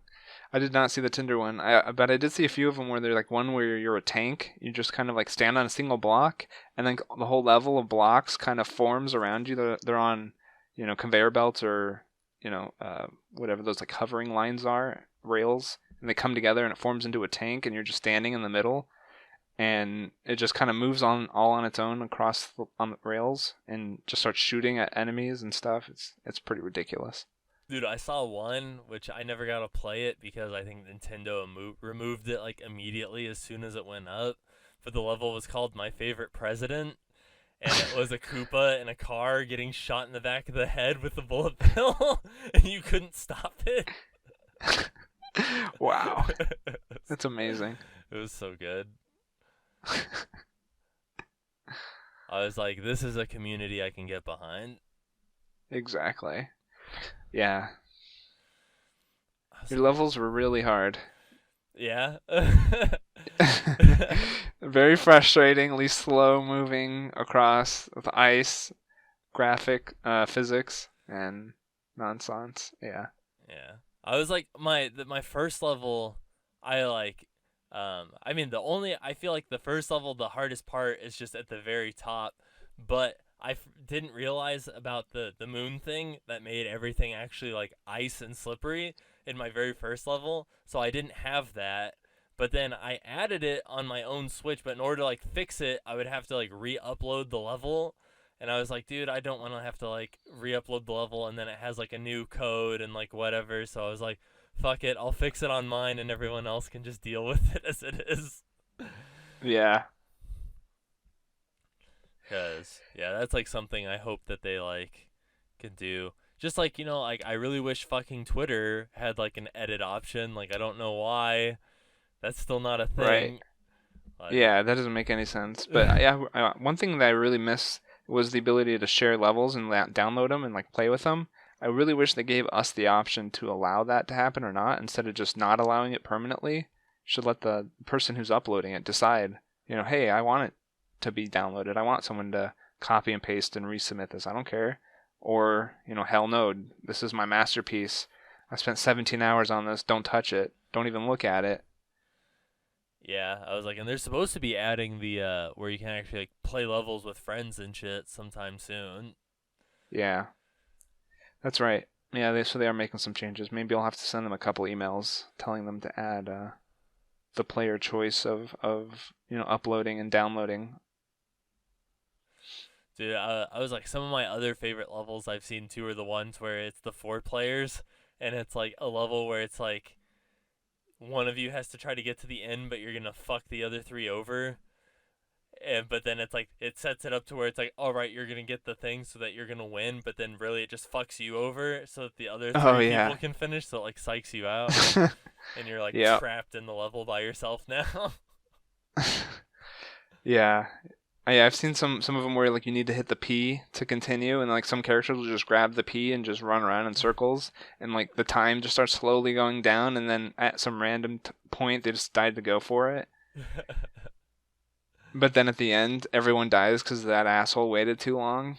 I did not see the Tinder one, but I did see a few of them where they're like one where you're a tank. You just kind of like stand on a single block, and then the whole level of blocks kind of forms around you. They're on, you know, conveyor belts or, you know, whatever those like hovering lines are, rails, and they come together and it forms into a tank, and you're just standing in the middle, and it just kind of moves on all on its own across on the rails and just starts shooting at enemies and stuff. It's pretty ridiculous. Dude, I saw one, which I never got to play it because I think Nintendo removed it, like, immediately as soon as it went up. But the level was called My Favorite President, and it was a Koopa in a car getting shot in the back of the head with a bullet bill, and you couldn't stop it. Wow, that's amazing. It was so good. I was like, this is a community I can get behind. Exactly. Yeah, Was your like, levels were really hard. yeah. Very frustratingly slow moving across the ice, graphic, physics, and nonsense. Yeah. Yeah. I was like my first level I like I mean I feel like the first level, the hardest part is just at the very top, but didn't realize about the moon thing that made everything actually like ice and slippery in my very first level, so I didn't have that. But then I added it on my own Switch, but in order to like fix it, I would have to like re-upload the level. And I was like, dude, I don't want to have to like re-upload the level and then it has like a new code and like whatever. So I was like, fuck it, I'll fix it on mine and everyone else can just deal with it as it is. Yeah. Cause yeah, that's like something I hope that they like can do. Just like, you know, like I really wish fucking Twitter had like an edit option. Like I don't know why That's still not a Right. thing. Like, Yeah, that doesn't make any sense. But yeah, one thing that I really miss was the ability to share levels and download them and like play with them. I really wish they gave us the option to allow that to happen or not, instead of just not allowing it permanently. Should let the person who's uploading it decide, hey, I want it to be downloaded. I want someone to copy and paste and resubmit this. I don't care. Or, hell no, this is my masterpiece. I spent 17 hours on this. Don't touch it. Don't even look at it. yeah, I was like, and they're supposed to be adding the where you can actually like play levels with friends and shit sometime soon. Yeah. That's right. Yeah, so they are making some changes. Maybe I'll have to send them a couple emails telling them to add the player choice of uploading and downloading. Dude, I was like, some of my other favorite levels I've seen too are the ones where it's the 4 players, and it's like a level where it's like one of you has to try to get to the end, but you're gonna fuck the other three over. But then it's like it sets it up to where it's like, all right, you're gonna get the thing so that you're gonna win, but then really it just fucks you over so that the other Oh three people yeah. can finish. So it like psychs you out, and you're like Yep. trapped in the level by yourself now. Yeah. I've seen some of them where like you need to hit the P to continue, and like some characters will just grab the P and just run around in circles, and like the time just starts slowly going down, and then at some random point they just decide to go for it. But then at the end, everyone dies because that asshole waited too long.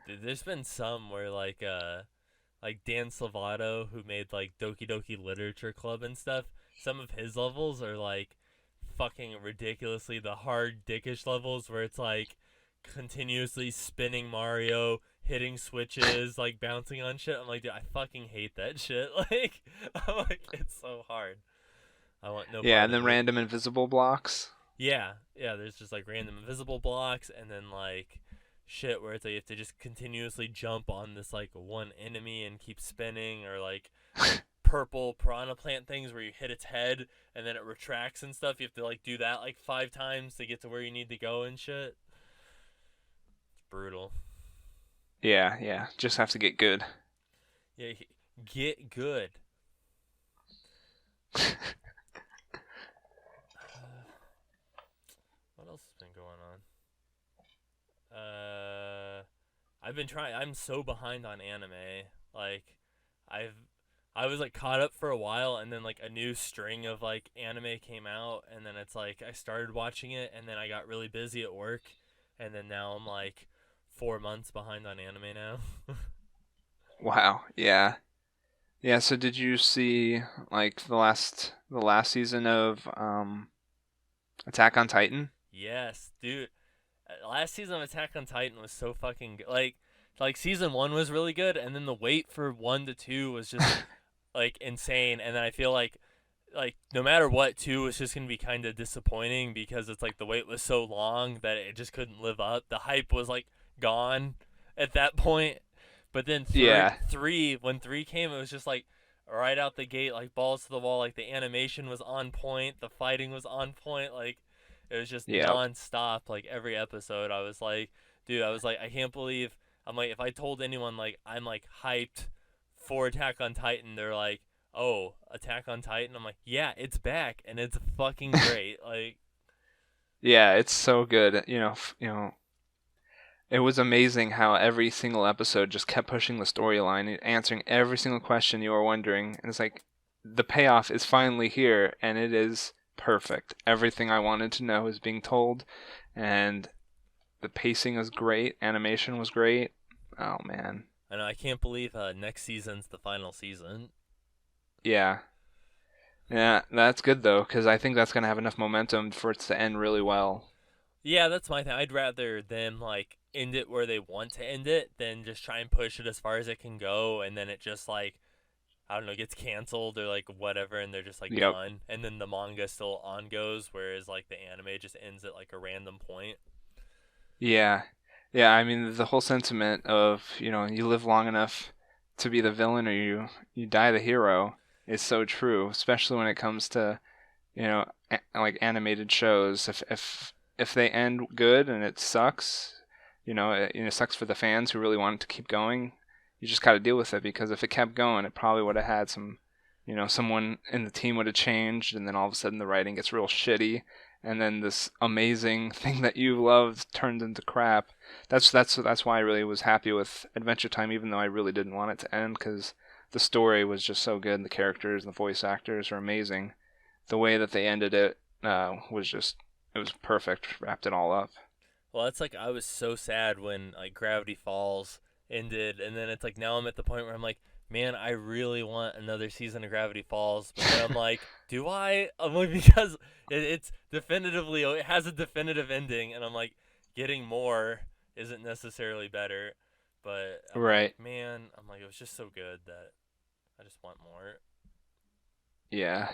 Dude, there's been some where like Dan Slavato, who made like Doki Doki Literature Club and stuff. Some of his levels are like fucking ridiculously the hard dickish levels where it's like continuously spinning Mario, hitting switches, like bouncing on shit. I'm like, dude, I fucking hate that shit. Like, I'm like, it's so hard. I want no Yeah, part and then of it. random invisible blocks. Yeah, yeah. There's just like random invisible blocks, and then like shit where it's like you have to just continuously jump on this like one enemy and keep spinning, or like purple piranha plant things where you hit its head and then it retracts and stuff. You have to like do that like 5 times to get to where you need to go and shit. It's brutal. Yeah, yeah. Just have to get good. Yeah, get good. What else has been going on? I've been trying. I'm so behind on anime. Like, I've I was like caught up for a while, and then like a new string of like anime came out, and then it's like I started watching it, and then I got really busy at work, and then now I'm like 4 months behind on anime now. Wow. Yeah. Yeah, so did you see like the last season of Attack on Titan? Yes, dude. Last season of Attack on Titan was so fucking good. Like season 1 was really good, and then the wait for 1 to 2 was just like insane. And then I feel like no matter what, 2 was just gonna be kind of disappointing because it's like the wait was so long that it just couldn't live up. The hype was like gone at that point. But then Yeah. when 3 came, it was just like right out the gate, like balls to the wall. Like the animation was on point, the fighting was on point. Like it was just Yep. non-stop. Like every episode, I was like, dude, I was like, I can't believe. I'm like, if I told anyone like I'm like hyped for Attack on Titan, they're like, oh, Attack on Titan. I'm like, yeah, it's back and it's fucking great. Like, Yeah, it's so good. It was amazing how every single episode just kept pushing the storyline and answering every single question you were wondering. And it's like the payoff is finally here, and it is perfect. Everything I wanted to know is being told, and the pacing is great. Animation was great. Oh man. I know I can't believe next season's the final season. Yeah. Yeah, that's good though, because I think that's gonna have enough momentum for it to end really well. Yeah, that's my thing. I'd rather them like end it where they want to end it than just try and push it as far as it can go, and then it just like I don't know gets canceled or like whatever, and they're just like Yep. done, and then the manga still on goes, whereas like the anime just ends at like a random point. Yeah. Yeah, I mean the whole sentiment of, you live long enough to be the villain or you die the hero is so true, especially when it comes to, like animated shows. If they end good and it sucks, it sucks for the fans who really want it to keep going. You just got to deal with it because if it kept going, it probably would have had some, someone in the team would have changed, and then all of a sudden the writing gets real shitty, and then this amazing thing that you loved turned into crap. That's why I really was happy with Adventure Time, even though I really didn't want it to end, because the story was just so good, and the characters and the voice actors are amazing. The way that they ended it it was perfect, wrapped it all up. Well, it's like I was so sad when like Gravity Falls ended, and then it's like now I'm at the point where I'm like, man, I really want another season of Gravity Falls, but then I'm like, do I? I'm like because it's definitively it has a definitive ending, and I'm like getting more isn't necessarily better, but I'm Right. like, man, I'm like it was just so good that I just want more. Yeah,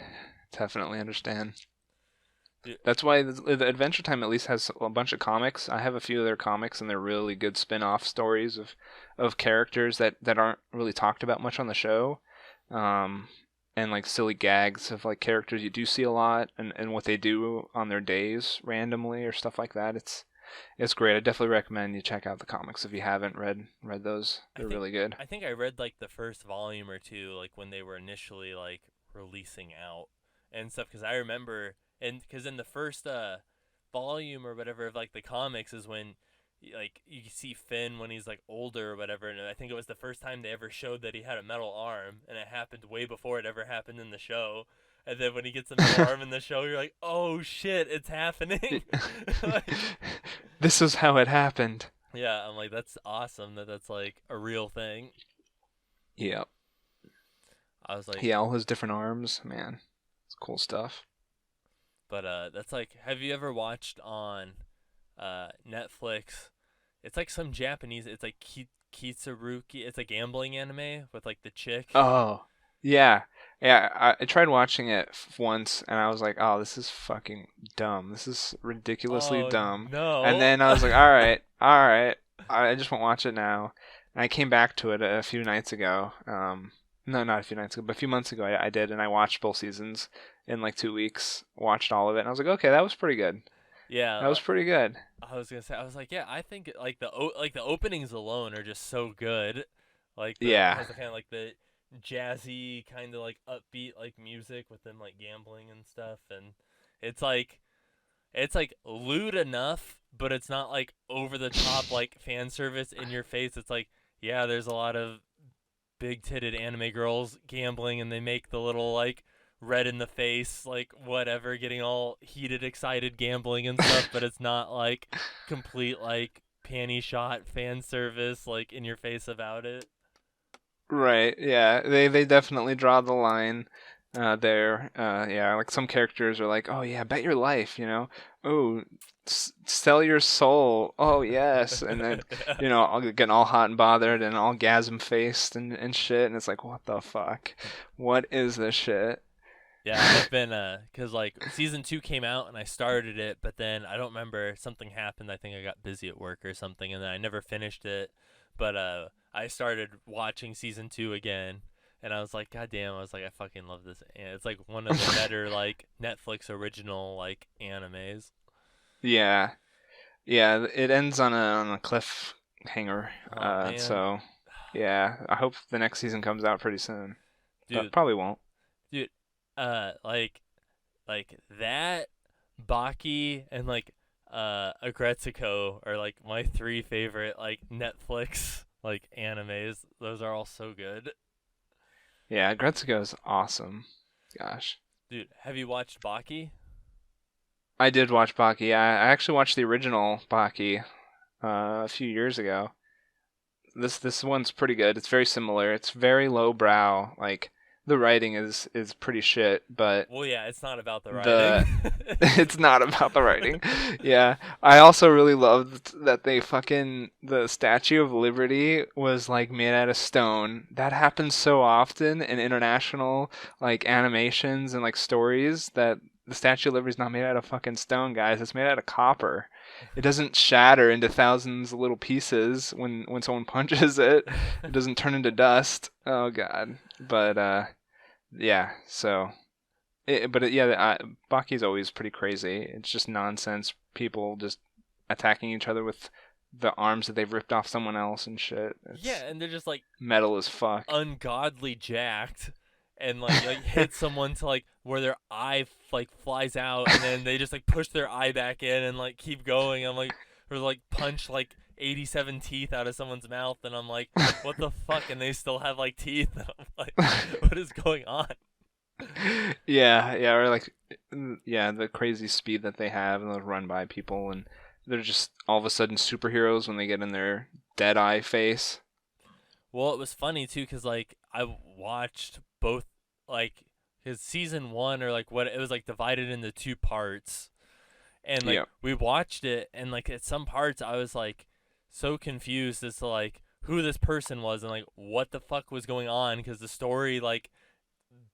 definitely understand. Dude, That's why the Adventure Time at least has a bunch of comics. I have a few of their comics, and they're really good spin-off stories of characters that aren't really talked about much on the show, um, and like silly gags of like characters you do see a lot, and what they do on their days randomly or stuff like that. It's great. I definitely recommend you check out the comics if you haven't read those. They're really good. I think I read like the first volume or two, like when they were initially like releasing out and stuff. Because I remember, and because in the first volume or whatever of like the comics is when like you see Finn when he's like older or whatever, and I think it was the first time they ever showed that he had a metal arm, and it happened way before it ever happened in the show. And then when he gets a metal arm in the show, you're like, oh shit, it's happening. Like, This is how it happened. yeah, I'm like, that's awesome that's like a real thing. Yeah. I was like, Yeah, all his different arms, man. It's cool stuff. but that's like, have you ever watched on Netflix? It's like some Japanese. It's like Kitsuruki. It's a gambling anime with like the chick. Oh, yeah. Yeah, I tried watching it once, and I was like, oh, this is fucking dumb. This is ridiculously Oh dumb. And no. then I was like, all right, I just won't watch it now. And I came back to it a few nights ago. No, not a few nights ago, but a few months ago I did, and I watched both seasons in like 2 weeks. Watched all of it, and I was like, okay, that was pretty good. That Yeah, was pretty good. I was gonna say. I was like, yeah, I think like the openings alone are just so good. Like the it Yeah, has the kind of like the jazzy kind of like upbeat like music with them like gambling and stuff, and it's like it's like lewd enough, but it's not like over the top like fan service in your face. It's like, yeah, there's a lot of big titted anime girls gambling, and they make the little like red in the face like whatever getting all heated excited gambling and stuff, but it's not like complete like panty shot fan service like in your face about it. right. Yeah, they definitely draw the line there. Yeah, like some characters are like, oh yeah, bet your life, Oh, sell your soul. Oh yes, and then I'll getting all hot and bothered and all gasm faced and shit, and it's like, what the fuck? What is this shit? Yeah, I've been cuz like season 2 came out and I started it, but then I don't remember, something happened. I think I got busy at work or something, and then I never finished it. But I started watching season 2 again, and I was like, god damn, I was like, I fucking love this. And it's like one of the better like Netflix original like animes. Yeah, yeah. It ends on a cliffhanger. Oh man. So yeah, I hope the next season comes out pretty soon, but Dude, probably won't. dude, like that Baki and like Agretsuko are like my three favorite like Netflix like animes. Those are all so good. Yeah, Gretsuko is awesome. Gosh. Dude, have you watched Baki? I did watch Baki. I actually watched the original Baki a few years ago. This one's pretty good. It's very similar. It's very lowbrow. Like the writing is pretty shit, but Well, yeah, it's not about the the writing. it's not about the writing. Yeah, I also really loved that the Statue of Liberty was like made out of stone. That happens so often in international like animations and like stories that the Statue of Liberty is not made out of fucking stone, guys. It's made out of copper. It doesn't shatter into thousands of little pieces when someone punches it. It doesn't turn into dust. Oh god. But yeah, so yeah, Baki's always pretty crazy. It's just nonsense. People just attacking each other with the arms that they've ripped off someone else and shit. Yeah, It's and they're just like metal as fuck. ungodly jacked, and like hit someone to like where their eye like flies out, and then they just like push their eye back in and like keep going. I'm like, or like punch like 87 teeth out of someone's mouth, and I'm like, what the fuck? And they still have like teeth. And I'm like, what is going on? Yeah, or like, yeah, the crazy speed that they have, and they'll run by people, and they're just all of a sudden superheroes when they get in their dead eye face. Well, it was funny too, cause like I watched both, like his season one, or like what it was like divided into two parts, and like Yeah, we watched it, and like at some parts I was like so confused as to like who this person was and like what the fuck was going on, because the story like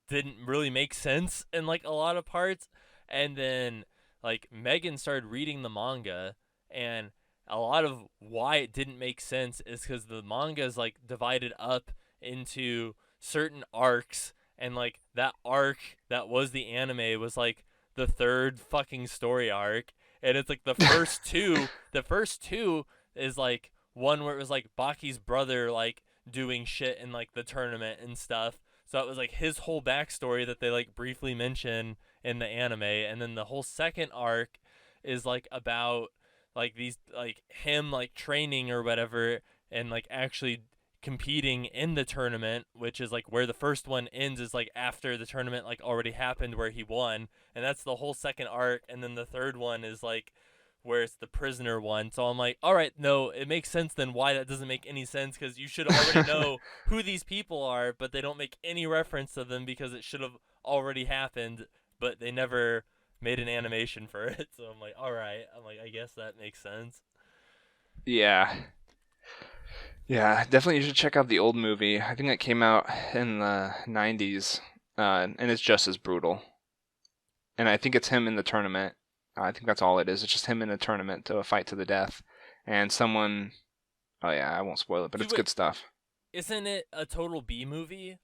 didn't really make sense in like a lot of parts. And then like Megan started reading the manga, and a lot of why it didn't make sense is because the manga is like divided up into certain arcs, and like that arc that was the anime was like the third fucking story arc. And it's like the first two is like one where it was like Baki's brother like doing shit in like the tournament and stuff. So it was like his whole backstory that they like briefly mention in the anime, and then the whole second arc is like about like these like him like training or whatever, and like actually competing in the tournament, which is like where the first one ends, is like after the tournament like already happened where he won. And that's the whole second arc. And then the third one is like where it's the prisoner one. So I'm like, all right, no, it makes sense then why that doesn't make any sense, because you should already know who these people are, but they don't make any reference to them because it should have already happened, but they never made an animation for it. So I'm like, all right, I'm like, I guess that makes sense. yeah, yeah. Definitely, you should check out the old movie. I think that came out in the '90s, and it's just as brutal. And I think it's him in the tournament. I think that's all it is. It's just him in a tournament to a fight to the death, and someone. Oh yeah, I won't spoil it, but Dude, it's wait, good stuff. isn't it a total B movie?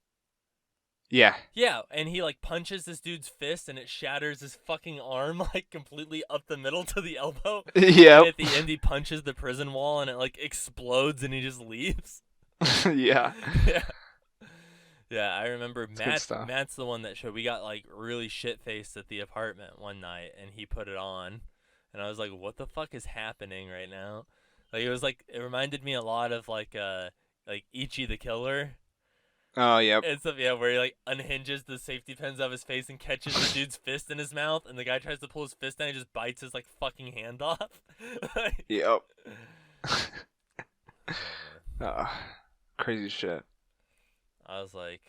Yeah. Yeah, and he like punches this dude's fist and it shatters his fucking arm like completely up the middle to the elbow. And Yep. at the end he punches the prison wall and it like explodes and he just leaves. Yeah. Yeah. Yeah, I remember It's good stuff. Matt's the one that showed. We got like really shit faced at the apartment one night, and he put it on, and I was like, "What the fuck is happening right now?" Like it was like it reminded me a lot of like Ichi the Killer Oh, yep. and stuff. Yeah, where he like unhinges the safety pins of his face and catches the dude's fist in his mouth, and the guy tries to pull his fist down, and he just bites his like fucking hand off. Like, Yep. whatever. Crazy shit. I was like,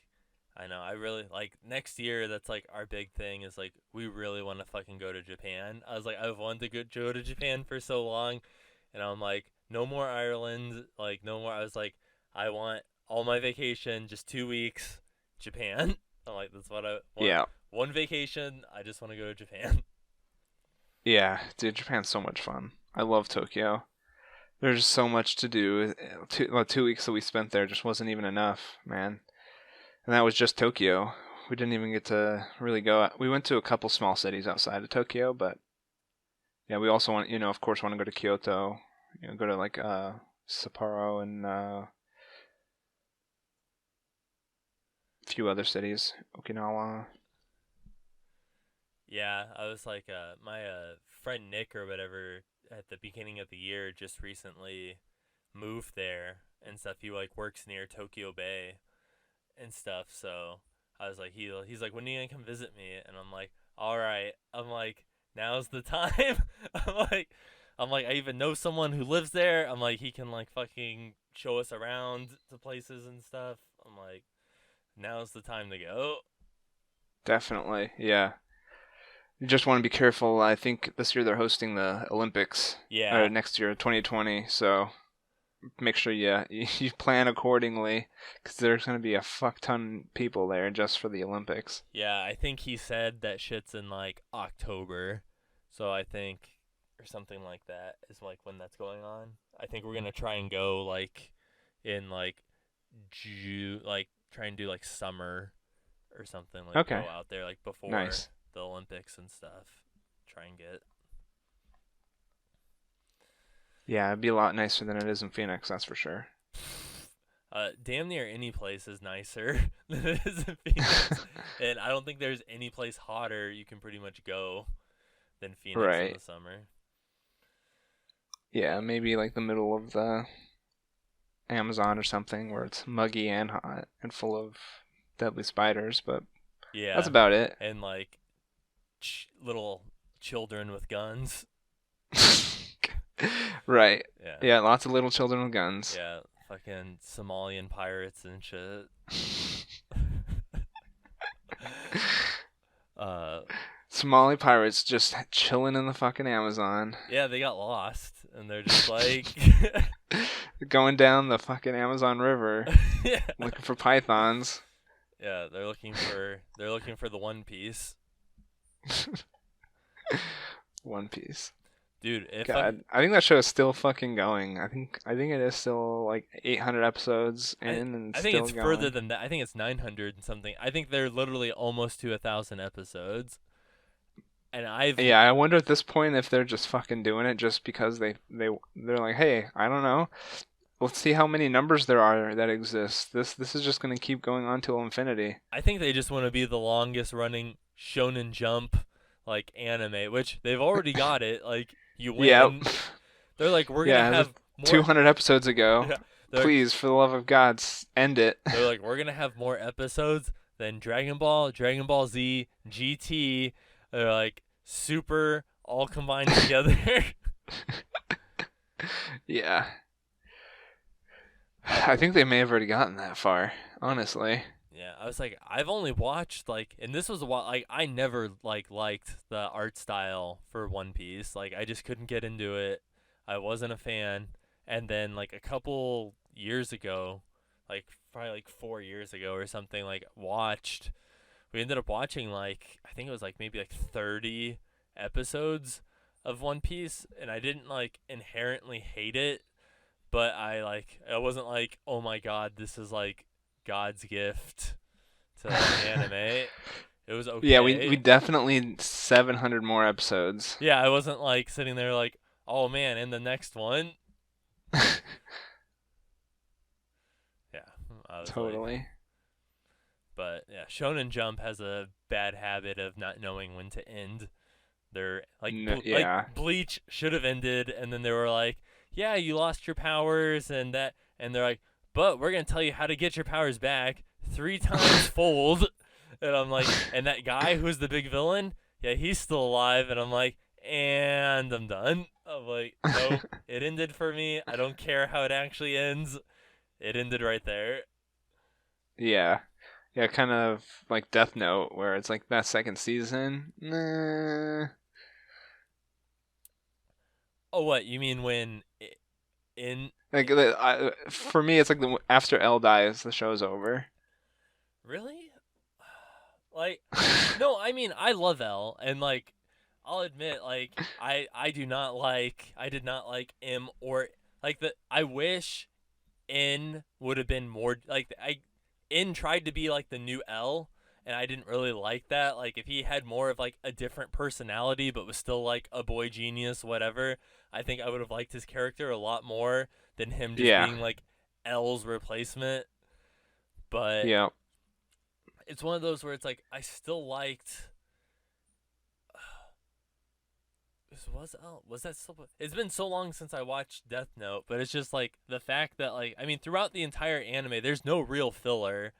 I know, I really like next year. That's like our big thing is like we really want to fucking go to Japan. I was like, I've wanted to go to Japan for so long, and I'm like, no more Ireland, like no more. I was like, I want all my vacation, just 2 weeks, Japan. I'm like, that's what I want. Yeah. One vacation, I just want to go to Japan. Yeah, dude, Japan's so much fun. I love Tokyo. There's so much to do. 2 weeks that we spent there just wasn't even enough, man. And that was just Tokyo. We didn't even get to really go out. We went to a couple small cities outside of Tokyo, but yeah, we also want, of course, want to go to Kyoto. Go to like Sapporo and a few other cities, Okinawa. Yeah, I was like, my friend Nick or whatever at the beginning of the year just recently moved there and stuff. He like works near Tokyo Bay and stuff. So I was like, he's like, when are you gonna come visit me? And I'm like, all right. I'm like, now's the time. I'm like, I even know someone who lives there. I'm like, he can like fucking show us around to places and stuff. I'm like, now's the time to go. Definitely, yeah. You just want to be careful. I think this year they're hosting the Olympics. Yeah. Next year, 2020. So make sure you plan accordingly, because there's going to be a fuck ton of people there just for the Olympics. Yeah, I think he said that shit's in like October. So I think or something like that is like when that's going on. I think we're going to try and go like in like June, like try and do like summer or something, like Okay. go out there like before Nice. the Olympics and stuff. Try and get. Yeah, it'd be a lot nicer than it is in Phoenix, that's for sure. Damn near any place is nicer than it is in Phoenix, and I don't think there's any place hotter you can pretty much go than Phoenix in Right. the summer. Yeah, maybe like the middle of the Amazon or something where it's muggy and hot and full of deadly spiders, but that's Yeah, about it. and like little children with guns. Right. Yeah, Yeah, lots of little children with guns. yeah, fucking Somalian pirates and shit. uh, Somali pirates just chilling in the fucking Amazon. yeah, they got lost, and they're just like, Going down the fucking Amazon River yeah, looking for pythons. yeah, they're looking for the One Piece, One Piece. dude. If God, I think that show is still fucking going. I think it is still like 800 episodes in and I still think it's going. further than that. I think it's 900 and something. I think they're literally almost to 1,000 episodes. And Yeah, I wonder at this point if they're just fucking doing it just because they're like, hey, I don't know, let's see how many numbers there are that exist. This is just gonna keep going on till infinity. I think they just want to be the longest running Shonen Jump like anime, which they've already got it. Like you win. Yeah. They're like, we're gonna have more. 200 episodes ago. Yeah, Please, for the love of God, end it. They're like, we're gonna have more episodes than Dragon Ball, Dragon Ball Z, GT. They're like super all combined together. Yeah. I think they may have already gotten that far, honestly. Yeah, I was like, I've only watched like, and this was a while. Like, I never liked the art style for One Piece. Like, I just couldn't get into it. I wasn't a fan. And then like a couple years ago, like probably like 4 years ago or something, like we ended up watching like I think it was like maybe like 30 episodes of One Piece, and I didn't like inherently hate it, but I wasn't like, oh my god, this is like God's gift to anime. It was okay. Yeah, we definitely need 700 more episodes. Yeah, I wasn't like sitting there like, oh man, in the next one. Yeah, I was Totally. Like, but yeah, Shonen Jump has a bad habit of not knowing when to end. They're like, like Bleach should have ended, and then they were like, yeah, you lost your powers, and they're like, but we're gonna tell you how to get your powers back 3 times fold. And I'm like, and that guy who's the big villain, yeah, he's still alive. And I'm like, and I'm done. I'm like, nope, it ended for me. I don't care how it actually ends. It ended right there. Yeah. Yeah, kind of like Death Note, where it's like that second season. Nah. Oh, what? You mean when in... Like, for me, it's like after L dies, the show's over. Really? Like, no, I mean, I love L, and like, I'll admit, like, I did not like M or like I wish N would have been more like N tried to be like the new L, and I didn't really like that. Like, if he had more of like a different personality, but was still like a boy genius, whatever, I think I would have liked his character a lot more than him just being like L's replacement. But yeah. It's one of those where it's like I still liked. Was that still? It's been so long since I watched Death Note, but it's just like the fact that like I mean throughout the entire anime, there's no real filler.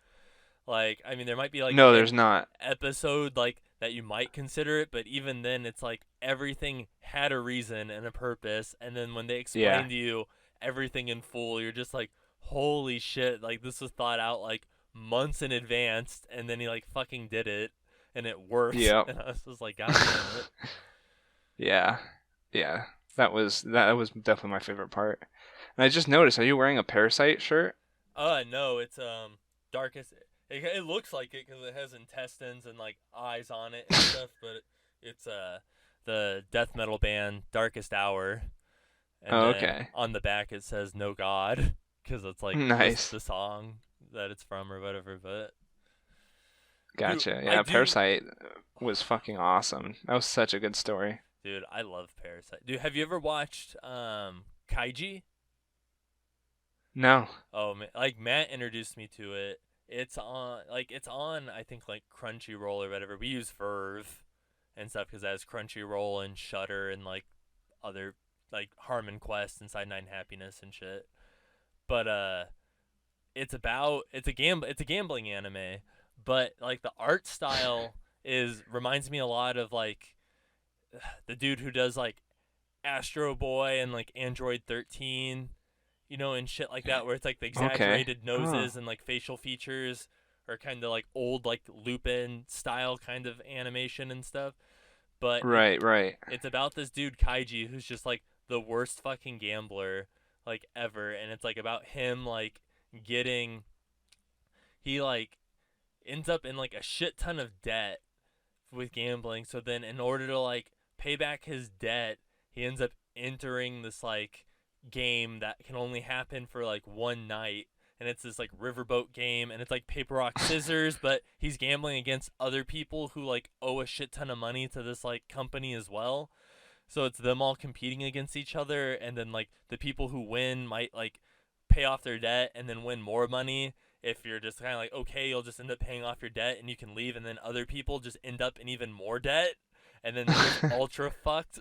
Like I mean there might be like no, there's not episode like that you might consider it, but even then it's like everything had a reason and a purpose, and then when they explain to you everything in full, you're just like, holy shit! Like this was thought out like months in advance, and then he like fucking did it, and it worked. Yeah. And I was just like, God damn it. Yeah. That was definitely my favorite part. And I just noticed, are you wearing a Parasite shirt? No, it's Darkest. It looks like it because it has intestines and like eyes on it and stuff, but it's the death metal band Darkest Hour. And okay. On the back it says No God because it's like nice. the song that it's from or whatever. But gotcha. Dude, Parasite was fucking awesome. That was such a good story. Dude, I love Parasite. Dude, have you ever watched Kaiji? No. Oh, like Matt introduced me to it. It's on I think like Crunchyroll or whatever. We use Verve and stuff because that has Crunchyroll and Shudder and like other like Harmon Quest and Side 9 Happiness and shit. But it's a gambling anime, but like the art style is reminds me a lot of like the dude who does like Astro Boy and like Android 13, and shit like that, where it's like the Okay. exaggerated Oh. noses and like facial features are kind of like old like Lupin style kind of animation and stuff. But Right, right. it's about this dude Kaiji who's just like the worst fucking gambler like ever, and it's like about him like getting he like ends up in like a shit ton of debt with gambling. So then in order to like pay back his debt, he ends up entering this like game that can only happen for like one night. And it's this like riverboat game, and it's like paper rock scissors, but he's gambling against other people who like owe a shit ton of money to this like company as well. So it's them all competing against each other, and then like the people who win might like pay off their debt and then win more money. If you're just kind of like, okay, you'll just end up paying off your debt and you can leave, and then other people just end up in even more debt, and then they're just ultra fucked.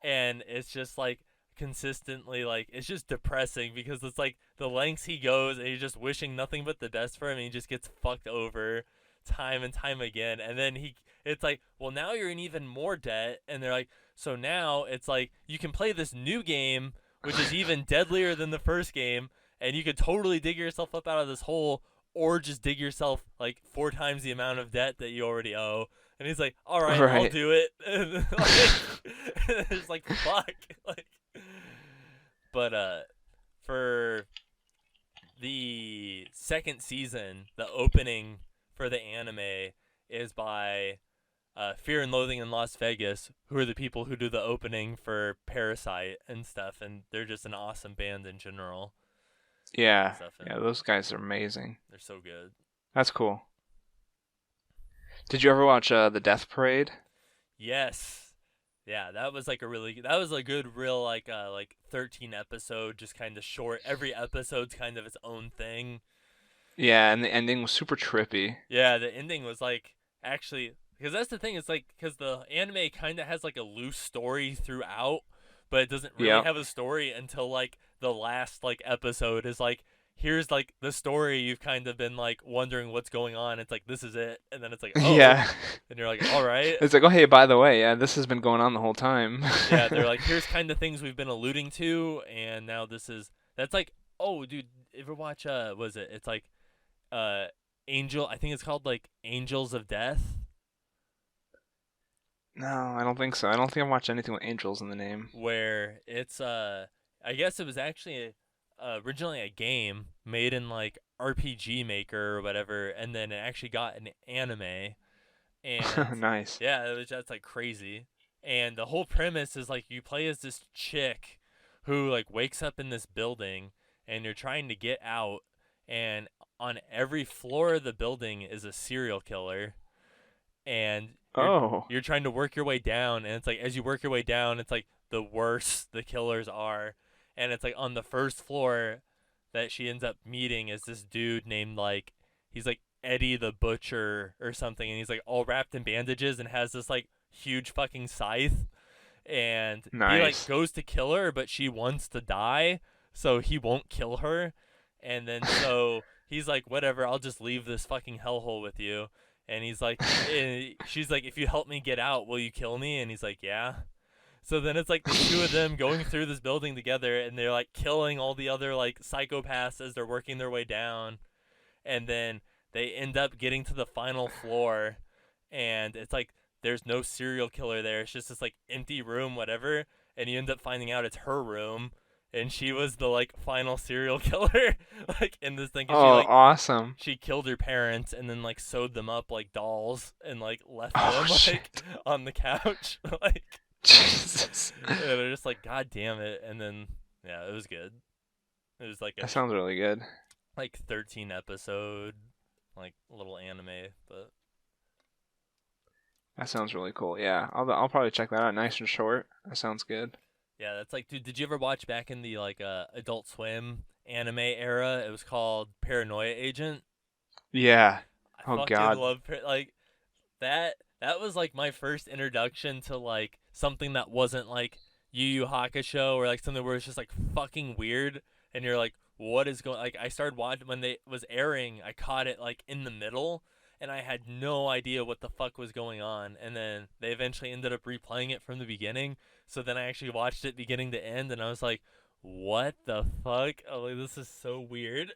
And it's just like consistently like it's just depressing because it's like the lengths he goes and he's just wishing nothing but the best for him, and he just gets fucked over time and time again. And then it's like, well, now you're in even more debt, and they're like, so now it's like you can play this new game which is even deadlier than the first game, and you could totally dig yourself up out of this hole, or just dig yourself like 4 times the amount of debt that you already owe. And he's like, all right, I'll Right. do it. And like, it's like, fuck. Like, but for the second season, the opening for the anime is by Fear and Loathing in Las Vegas, who are the people who do the opening for Parasite and stuff, and they're just an awesome band in general. And Yeah. stuff, Yeah, and those guys are amazing. they're so good. That's cool. Did you ever watch The Death Parade? Yes, yeah, that was a good real like 13 episode, just kind of short. Every episode's kind of its own thing. Yeah, and the ending was super trippy. Yeah, the ending was like actually because that's the thing. It's like because the anime kind of has like a loose story throughout, but it doesn't really Yep. have a story until like the last like episode is like here's like the story you've kind of been like wondering what's going on. It's like this is it, and then it's like oh, Yeah. and you're like all right. It's like, oh, hey, by the way, yeah, this has been going on the whole time. Yeah, they're like here's kind of things we've been alluding to, and now that's like oh dude, ever watch was it? It's like uh Angel. I think it's called like Angels of Death, No, I don't think so. I don't think I've watched anything with angels in the name. where it's I guess it was actually originally a game made in like RPG Maker or whatever, and then it actually got an anime, and Nice. yeah, it was just like crazy. And the whole premise is like you play as this chick who like wakes up in this building, and you're trying to get out, and on every floor of the building is a serial killer, and Oh, you're trying to work your way down, and it's like as you work your way down, it's like the worse the killers are. And it's like on the first floor that she ends up meeting is this dude named like he's like Eddie the Butcher or something, and he's like all wrapped in bandages and has this like huge fucking scythe, and he like nice. goes to kill her, but she wants to die, so he won't kill her. And then so he's like, whatever, I'll just leave this fucking hellhole with you. And he's like, she's like, if you help me get out, will you kill me? And he's like, yeah. So then it's like the two of them going through this building together, and they're like killing all the other like psychopaths as they're working their way down. And then they end up getting to the final floor, and it's like there's no serial killer there. It's just this like empty room, whatever. And you end up finding out it's her room, and she was the like final serial killer, like in this thing. 'Cause Oh, awesome. she killed her parents and then like sewed them up like dolls and like left Oh, them like shit. on the couch, like Jesus. and they're just like, God damn it. And then yeah, it was good. It was like That sounds really good. like 13 episode like little anime, but That sounds really cool. Yeah, I'll probably check that out. Nice and short. That sounds good. yeah, that's like, dude, did you ever watch back in the like Adult Swim anime era. It was called Paranoia Agent. Yeah. I Oh fucking God. love like that. That was like my first introduction to like something that wasn't like Yu Yu Hakusho or like something where it's just like fucking weird and you're like, what is going? Like I started watching when they was airing. I caught it like in the middle and I had no idea what the fuck was going on. And then they eventually ended up replaying it from the beginning. So then I actually watched it beginning to end, and I was like, what the fuck? Oh, like, this is so weird.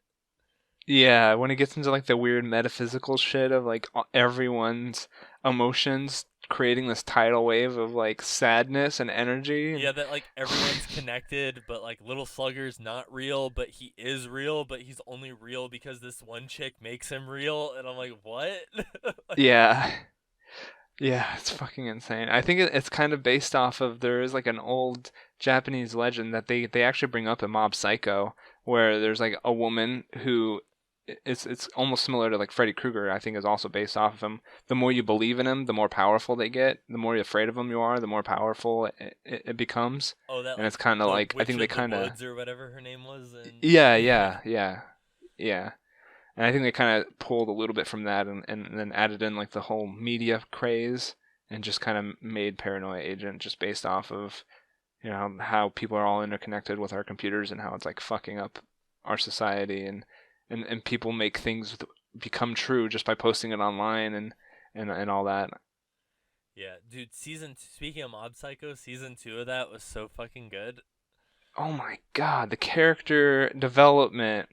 Yeah, when it gets into like the weird metaphysical shit of like everyone's emotions creating this tidal wave of like sadness and energy and Yeah, that like everyone's connected, but like Little Slugger's not real, but he is real, but he's only real because this one chick makes him real, and I'm like, what? Like, yeah. Yeah, it's fucking insane. I think it's kind of based off of there is like an old Japanese legend that they actually bring up in Mob Psycho where there's like a woman who it's almost similar to like Freddy Krueger. I think is also based off of him. The more you believe in him, the more powerful they get. The more you're afraid of them you are, the more powerful it becomes. oh, that And like it's kind of the like I Witch think they of the kind of Woods or whatever her name was, and yeah yeah, yeah yeah yeah. And I think they kind of pulled a little bit from that and then added in like the whole media craze and just kind of made Paranoia Agent just based off of, how people are all interconnected with our computers and how it's like fucking up our society and people make things become true just by posting it online and all that. yeah, dude. Speaking of Mob Psycho, season 2 of that was so fucking good. Oh my God, the character development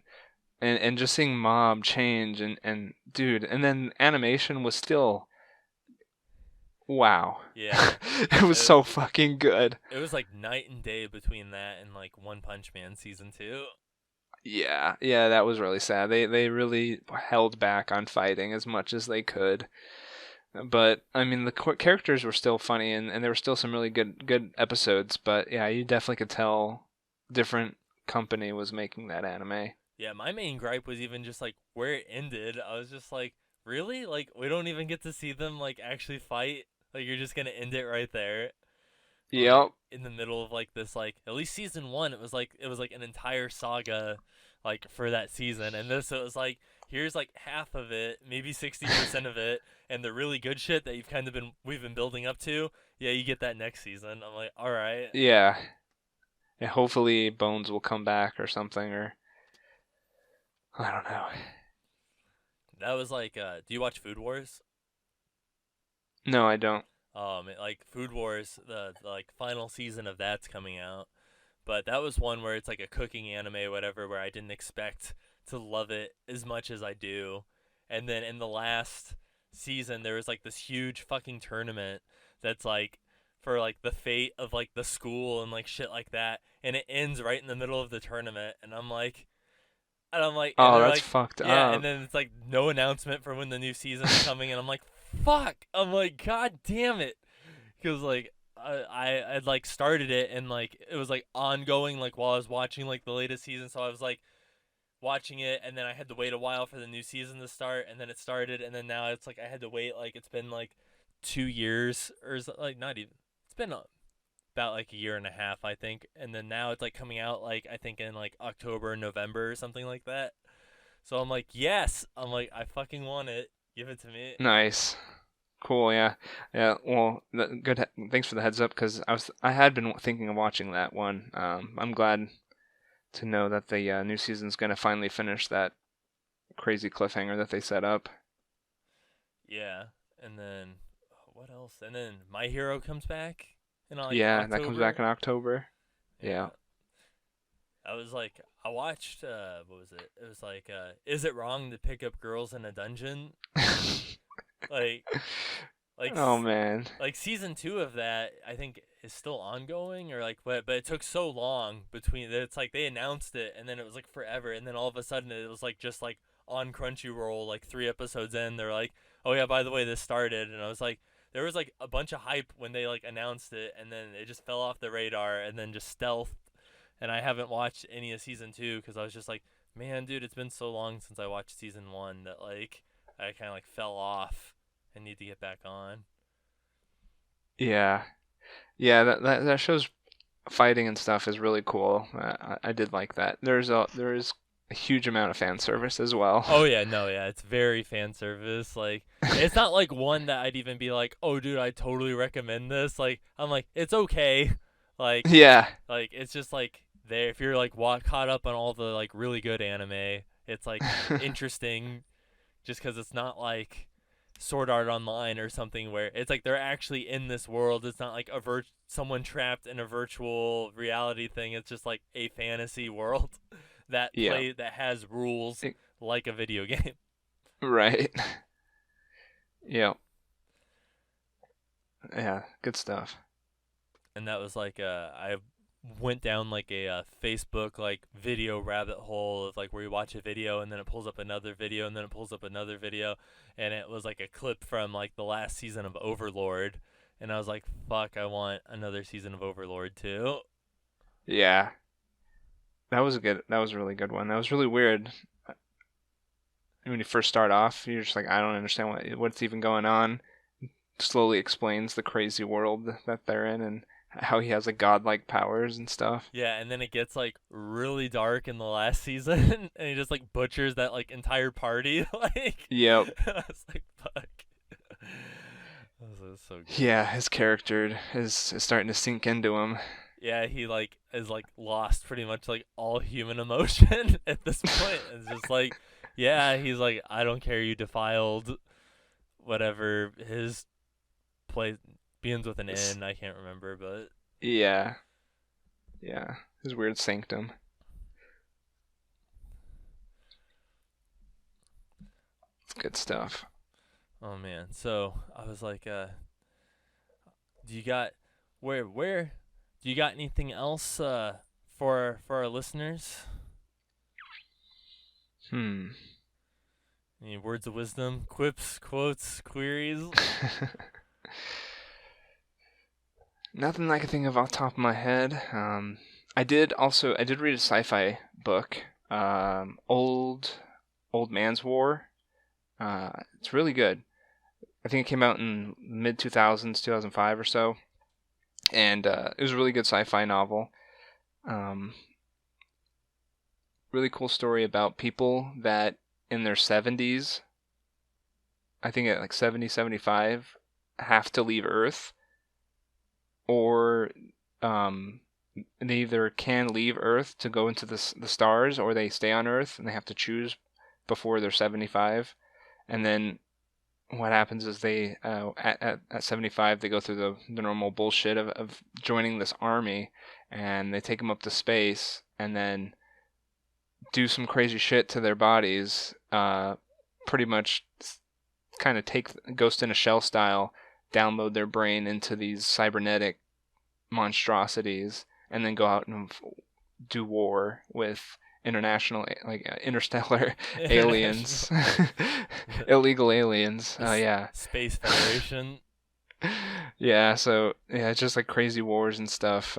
and just seeing Mob change and dude, and then animation was still wow. Yeah, It was it, so fucking good. it was like night and day between that and like One Punch Man season 2. Yeah, yeah, that was really sad. They really held back on fighting as much as they could. But I mean, the characters were still funny, and there were still some really good episodes. But yeah, you definitely could tell different company was making that anime. Yeah, my main gripe was even just like where it ended. I was just like, really? Like we don't even get to see them like actually fight. Like you're just gonna end it right there, like Yep. in the middle of like this like at least season 1 it was like an entire saga, like for that season, and this it was like here's like half of it, maybe 60% of it, and the really good shit that we've been building up to. Yeah, you get that next season. I'm like, all right. Yeah. And hopefully Bones will come back or something, or I don't know. That was like, do you watch Food Wars? No, I don't. Like Food Wars, the like final season of that's coming out. But that was one where it's like a cooking anime, or whatever, where I didn't expect to love it as much as I do. And then in the last season, there was like this huge fucking tournament that's like for like the fate of like the school and like shit like that. And it ends right in the middle of the tournament. And Oh, they're that's like, fucked yeah, and up. then it's like no announcement for when the new season's coming. And I'm like, fuck. I'm like, god damn it. Because like I had like started it and like it was like ongoing like while I was watching like the latest season, so I was like watching it and then I had to wait a while for the new season to start, and then it started, and then now it's like I had to wait like it's been like 2 years or like not even it's been about like a year and a half I think, and then now it's like coming out like I think in like October, November or something like that. So I'm like, yes, I'm like I fucking want it. Give it to me. Nice. Cool, yeah. Yeah, well, good. Thanks for the heads up because I had been thinking of watching that one. I'm glad to know that the new season's going to finally finish that crazy cliffhanger that they set up. Yeah, and then what else? And then My Hero comes back in like Yeah, that comes back October. in October. Yeah, Yeah. I was like, I watched. What was it? It was like, is it wrong to pick up girls in a dungeon? Like, like, Oh man. like season 2 of that, I think is still ongoing or like what? But it took so long between. It's like they announced it and then it was like forever, and then all of a sudden it was like just like on Crunchyroll, like 3 episodes in, they're like, oh yeah, by the way, this started, and I was like. There was like a bunch of hype when they like announced it, and then it just fell off the radar, and then just stealth. And I haven't watched any of season 2 because I was just like, man, dude, it's been so long since I watched season 1 that like I kind of like fell off and need to get back on. Yeah. Yeah, that show's fighting and stuff is really cool. I did like that. There is a huge amount of fan service as well. Oh yeah, no, yeah, it's very fan service. Like, it's not like one that I'd even be like, oh, dude, I totally recommend this. Like, I'm like, it's okay. Like, Yeah, it's just like there. If you're like caught up on all the like really good anime, it's like interesting, just because it's not like Sword Art Online or something where it's like they're actually in this world. It's not like someone trapped in a virtual reality thing. It's just like a fantasy world yeah, that has rules it- like a video game. right. Yeah, yeah, good stuff. And that was like I went down like a Facebook like video rabbit hole of like where you watch a video and then it pulls up another video and then it pulls up another video, and it was like a clip from like the last season of Overlord, and I was like, fuck, I want another season of Overlord too. Yeah, that was a good. That was a really good one. That was really weird. When you first start off, you're just like, I don't understand what's even going on. Slowly explains the crazy world that they're in and how he has like godlike powers and stuff. Yeah, and then it gets like really dark in the last season, and he just like butchers that like entire party. Like, Yep. I was like, fuck. That was so good. Yeah, his character is starting to sink into him. Yeah, he like is like lost pretty much like all human emotion at this point. It's just like, yeah, he's like, I don't care, you defiled whatever his place begins with an N. I can't remember, but Yeah. Yeah. His weird sanctum. It's good stuff. oh man. So I was like, do you got where do you got anything else for our listeners? Hmm. Any words of wisdom, quips, quotes, queries? Nothing I can think of off the top of my head. I did read a sci-fi book, Old Man's War. It's really good. I think it came out in mid 2000s, 2005 or so, and it was a really good sci-fi novel. Um, really cool story about people that in their 70s, I think at like 70, 75, have to leave Earth, or they either can leave Earth to go into the stars, or they stay on Earth and they have to choose before they're 75. And then what happens is they at 75 they go through the normal bullshit of joining this army, and they take them up to space and then do some crazy shit to their bodies, pretty much kind of take Ghost in a Shell style, download their brain into these cybernetic monstrosities, and then go out and do war with interstellar aliens, illegal aliens. Yeah. Space Federation. Yeah, so yeah, it's just like crazy wars and stuff,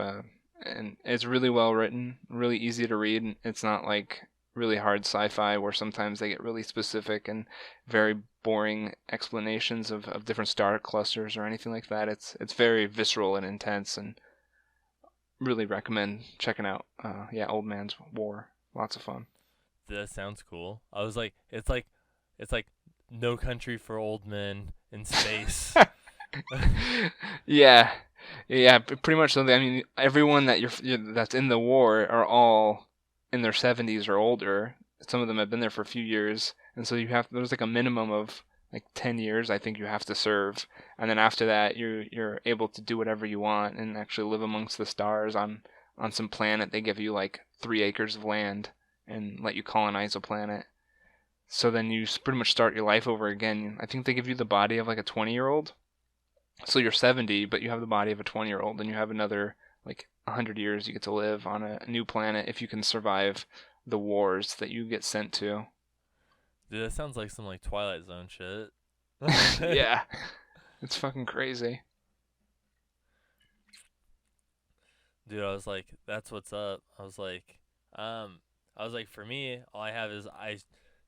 and it's really well written, really easy to read. And it's not like really hard sci-fi where sometimes they get really specific and very boring explanations of different star clusters or anything like that. It's very visceral and intense, and really recommend checking out. Yeah, Old Man's War, lots of fun. That sounds cool. I was like, it's like No Country for Old Men in space. Yeah, yeah, pretty much. So I mean, everyone that that's in the war are all in their 70s or older. Some of them have been there for a few years, and so there's like a minimum of like 10 years I think you have to serve, and then after that you're able to do whatever you want and actually live amongst the stars on some planet. They give you like 3 acres of land and let you colonize a planet. So then you pretty much start your life over again. I think they give you the body of like a 20-year-old. So you're 70, but you have the body of a 20-year-old, and you have another like 100 years you get to live on a new planet if you can survive the wars that you get sent to. Dude, that sounds like some like Twilight Zone shit. Yeah, it's fucking crazy. Dude, I was like, that's what's up. I was like, for me, all I have is I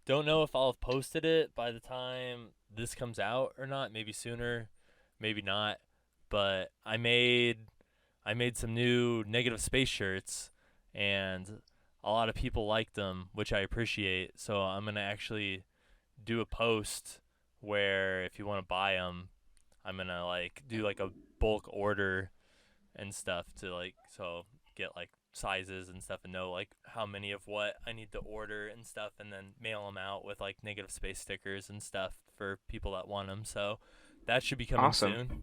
don't know if I'll have posted it by the time this comes out or not. Maybe sooner, maybe not. But I made I made some new negative space shirts, and a lot of people liked them, which I appreciate. So I'm gonna actually do a post where if you want to buy them, I'm gonna like do like a bulk order and stuff to like so get like sizes and stuff and know like how many of what I need to order and stuff, and then mail them out with like negative space stickers and stuff for people that want them. So that should be coming Awesome. soon.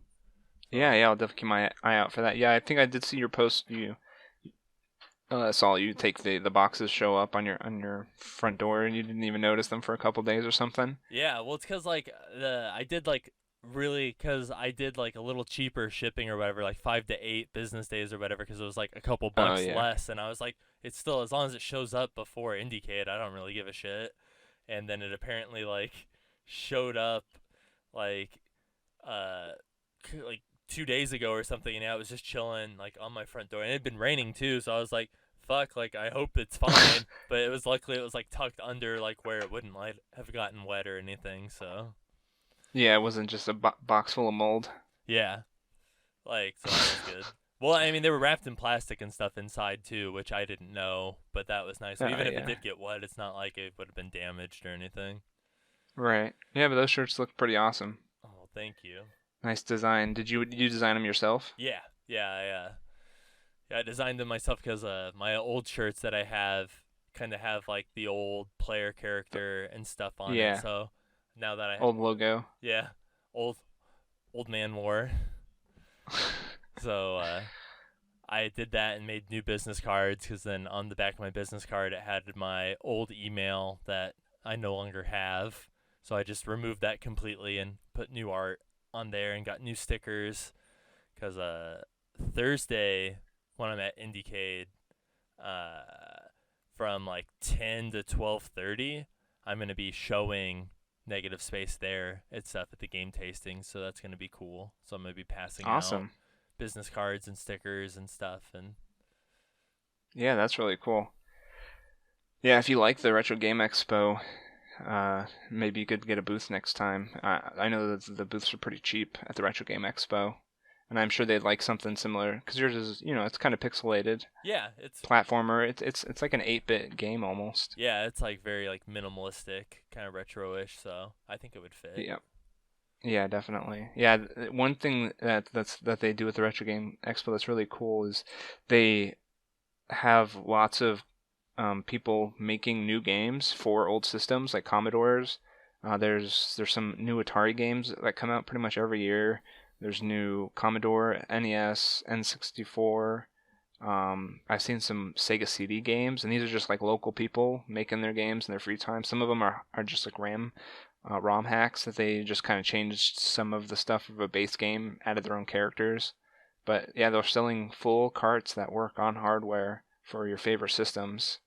Yeah, So yeah, I'll definitely keep my eye out for that. Yeah, I think I did see your post. You saw you take the boxes show up on your front door, and you didn't even notice them for a couple days or something. yeah, well, it's because like I did like really because I did like a little cheaper shipping or whatever, like 5 to 8 business days or whatever, because it was like a couple Oh bucks yeah. less, and I was like, it's still as long as it shows up before Indiecade, I don't really give a shit. And then it apparently like showed up like uh like 2 days ago or something, and I was just chilling like on my front door, and it had been raining too, so I was like, fuck, like I hope it's fine. But it was luckily it was like tucked under like where it wouldn't like have gotten wet or anything, so Yeah, it wasn't just a box full of mold. yeah, like so that was good. Well, I mean they were wrapped in plastic and stuff inside too, which I didn't know, but that was nice. So Oh even if it yeah. did get wet, it's not like it would have been damaged or anything. Right. Yeah, but those shirts look pretty awesome. Oh, thank you. Nice design. Did you design them yourself? Yeah, yeah, I designed them myself because my old shirts that I have kind of have like the old player character and stuff on it. Yeah. So now that I Old logo. yeah, old old man war. So I did that and made new business cards because then on the back of my business card it had my old email that I no longer have. So I just removed that completely and put new art on there and got new stickers because Thursday when I'm at Indiecade, from like 10 to 12:30, I'm gonna be showing negative space there and stuff at the game tasting, so that's gonna be cool. So I'm gonna be passing out Awesome. business cards and stickers and stuff, and Yeah, that's really cool. Yeah, if you like the Retro Game Expo, maybe you could get a booth next time. I know that the booths are pretty cheap at the Retro Game Expo, and I'm sure they'd like something similar because yours is, it's kind of pixelated yeah, it's platformer. It's like an 8-bit game almost. yeah, it's like very like minimalistic, kind of retro-ish. So I think it would fit. Yeah. Yeah, definitely. Yeah, one thing that they do with the Retro Game Expo that's really cool is they have lots of people making new games for old systems like Commodores. There's some new Atari games that come out pretty much every year. There's new Commodore, NES, N64. I've seen some Sega CD games, and these are just like local people making their games in their free time. Some of them are just like ROM hacks that they just kind of changed some of the stuff of a base game, added their own characters. But yeah, they're selling full carts that work on hardware for your favorite systems.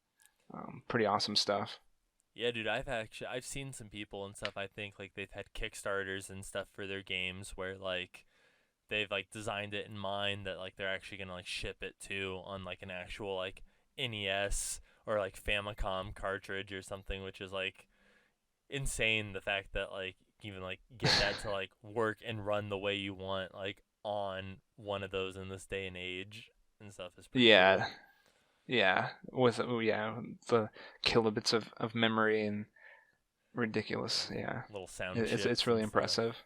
Pretty awesome stuff. Yeah, dude, I've seen some people and stuff. I think like they've had Kickstarters and stuff for their games where like they've like designed it in mind that like they're actually gonna like ship it to on like an actual like NES or like Famicom cartridge or something, which is like insane. The fact that like even like get that to like work and run the way you want like on one of those in this day and age and stuff is pretty Yeah, cool. yeah, with the kilobits of memory and ridiculous. Yeah, Little sound it's chips really and stuff. impressive.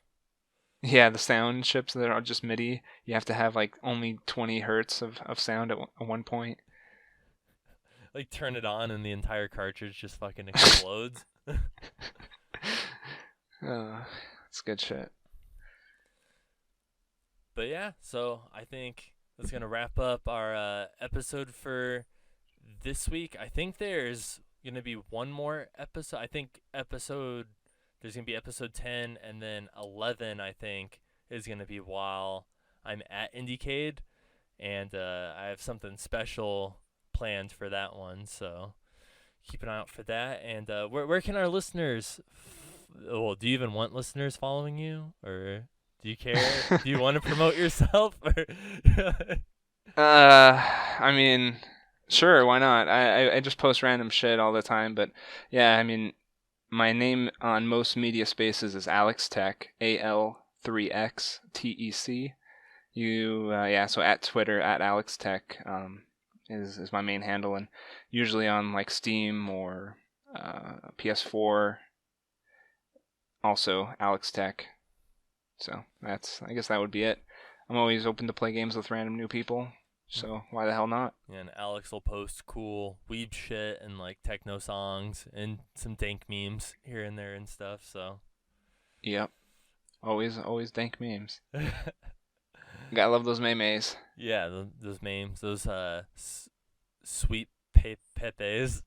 Yeah, the sound chips that are just MIDI. You have to have like only 20 hertz of sound at one point. Like turn it on and the entire cartridge just fucking explodes. It's good shit. But yeah, so I think that's gonna wrap up our episode for this week. I think there's gonna be one more episode. I think there's gonna be episode 10 and then 11. I think is gonna be while I'm at Indiecade, and I have something special planned for that one. So keep an eye out for that. And where can our listeners? Well, do you even want listeners following you, or do you care? Do you want to promote yourself? Or I mean, sure, why not? I just post random shit all the time, but yeah, I mean, my name on most media spaces is Alex Tech, AL3XTEC. So at Twitter, at Alex Tech, is my main handle, and usually on like Steam or PS4, also Alex Tech. So I guess that would be it. I'm always open to play games with random new people, so why the hell not? Yeah, and Alex will post cool weeb shit and like techno songs and some dank memes here and there and stuff. So. Yep. Always dank memes. Gotta love those memes. Yeah, those memes, those sweet pepes.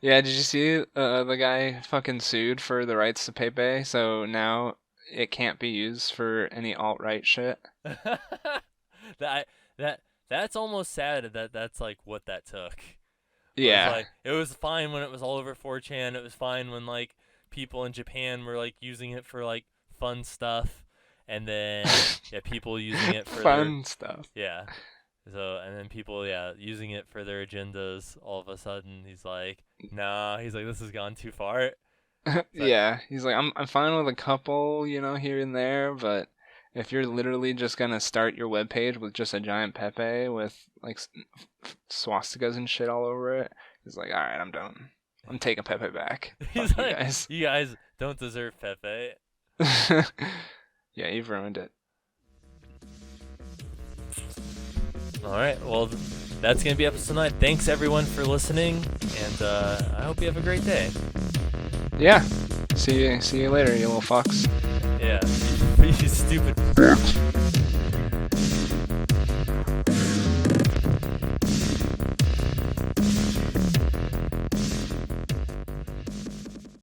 Yeah, did you see the guy fucking sued for the rights to Pepe? So now it can't be used for any alt-right shit. That's almost sad that's like what that took. Yeah. It was fine when it was all over 4chan. It was fine when like people in Japan were like using it for like fun stuff, and then people using it for fun stuff. Yeah. So and then people using it for their agendas. All of a sudden he's like, nah. He's like, this has gone too far. Yeah. He's like, I'm fine with a couple, here and there, but if you're literally just gonna start your webpage with just a giant Pepe with like swastikas and shit all over it, he's like, all right, I'm done. I'm taking Pepe back. He's like, you guys don't deserve Pepe. Yeah, you've ruined it. All right, well, that's going to be episode 9. Thanks, everyone, for listening, and I hope you have a great day. Yeah. See you later, you little fucks. Yeah, you stupid.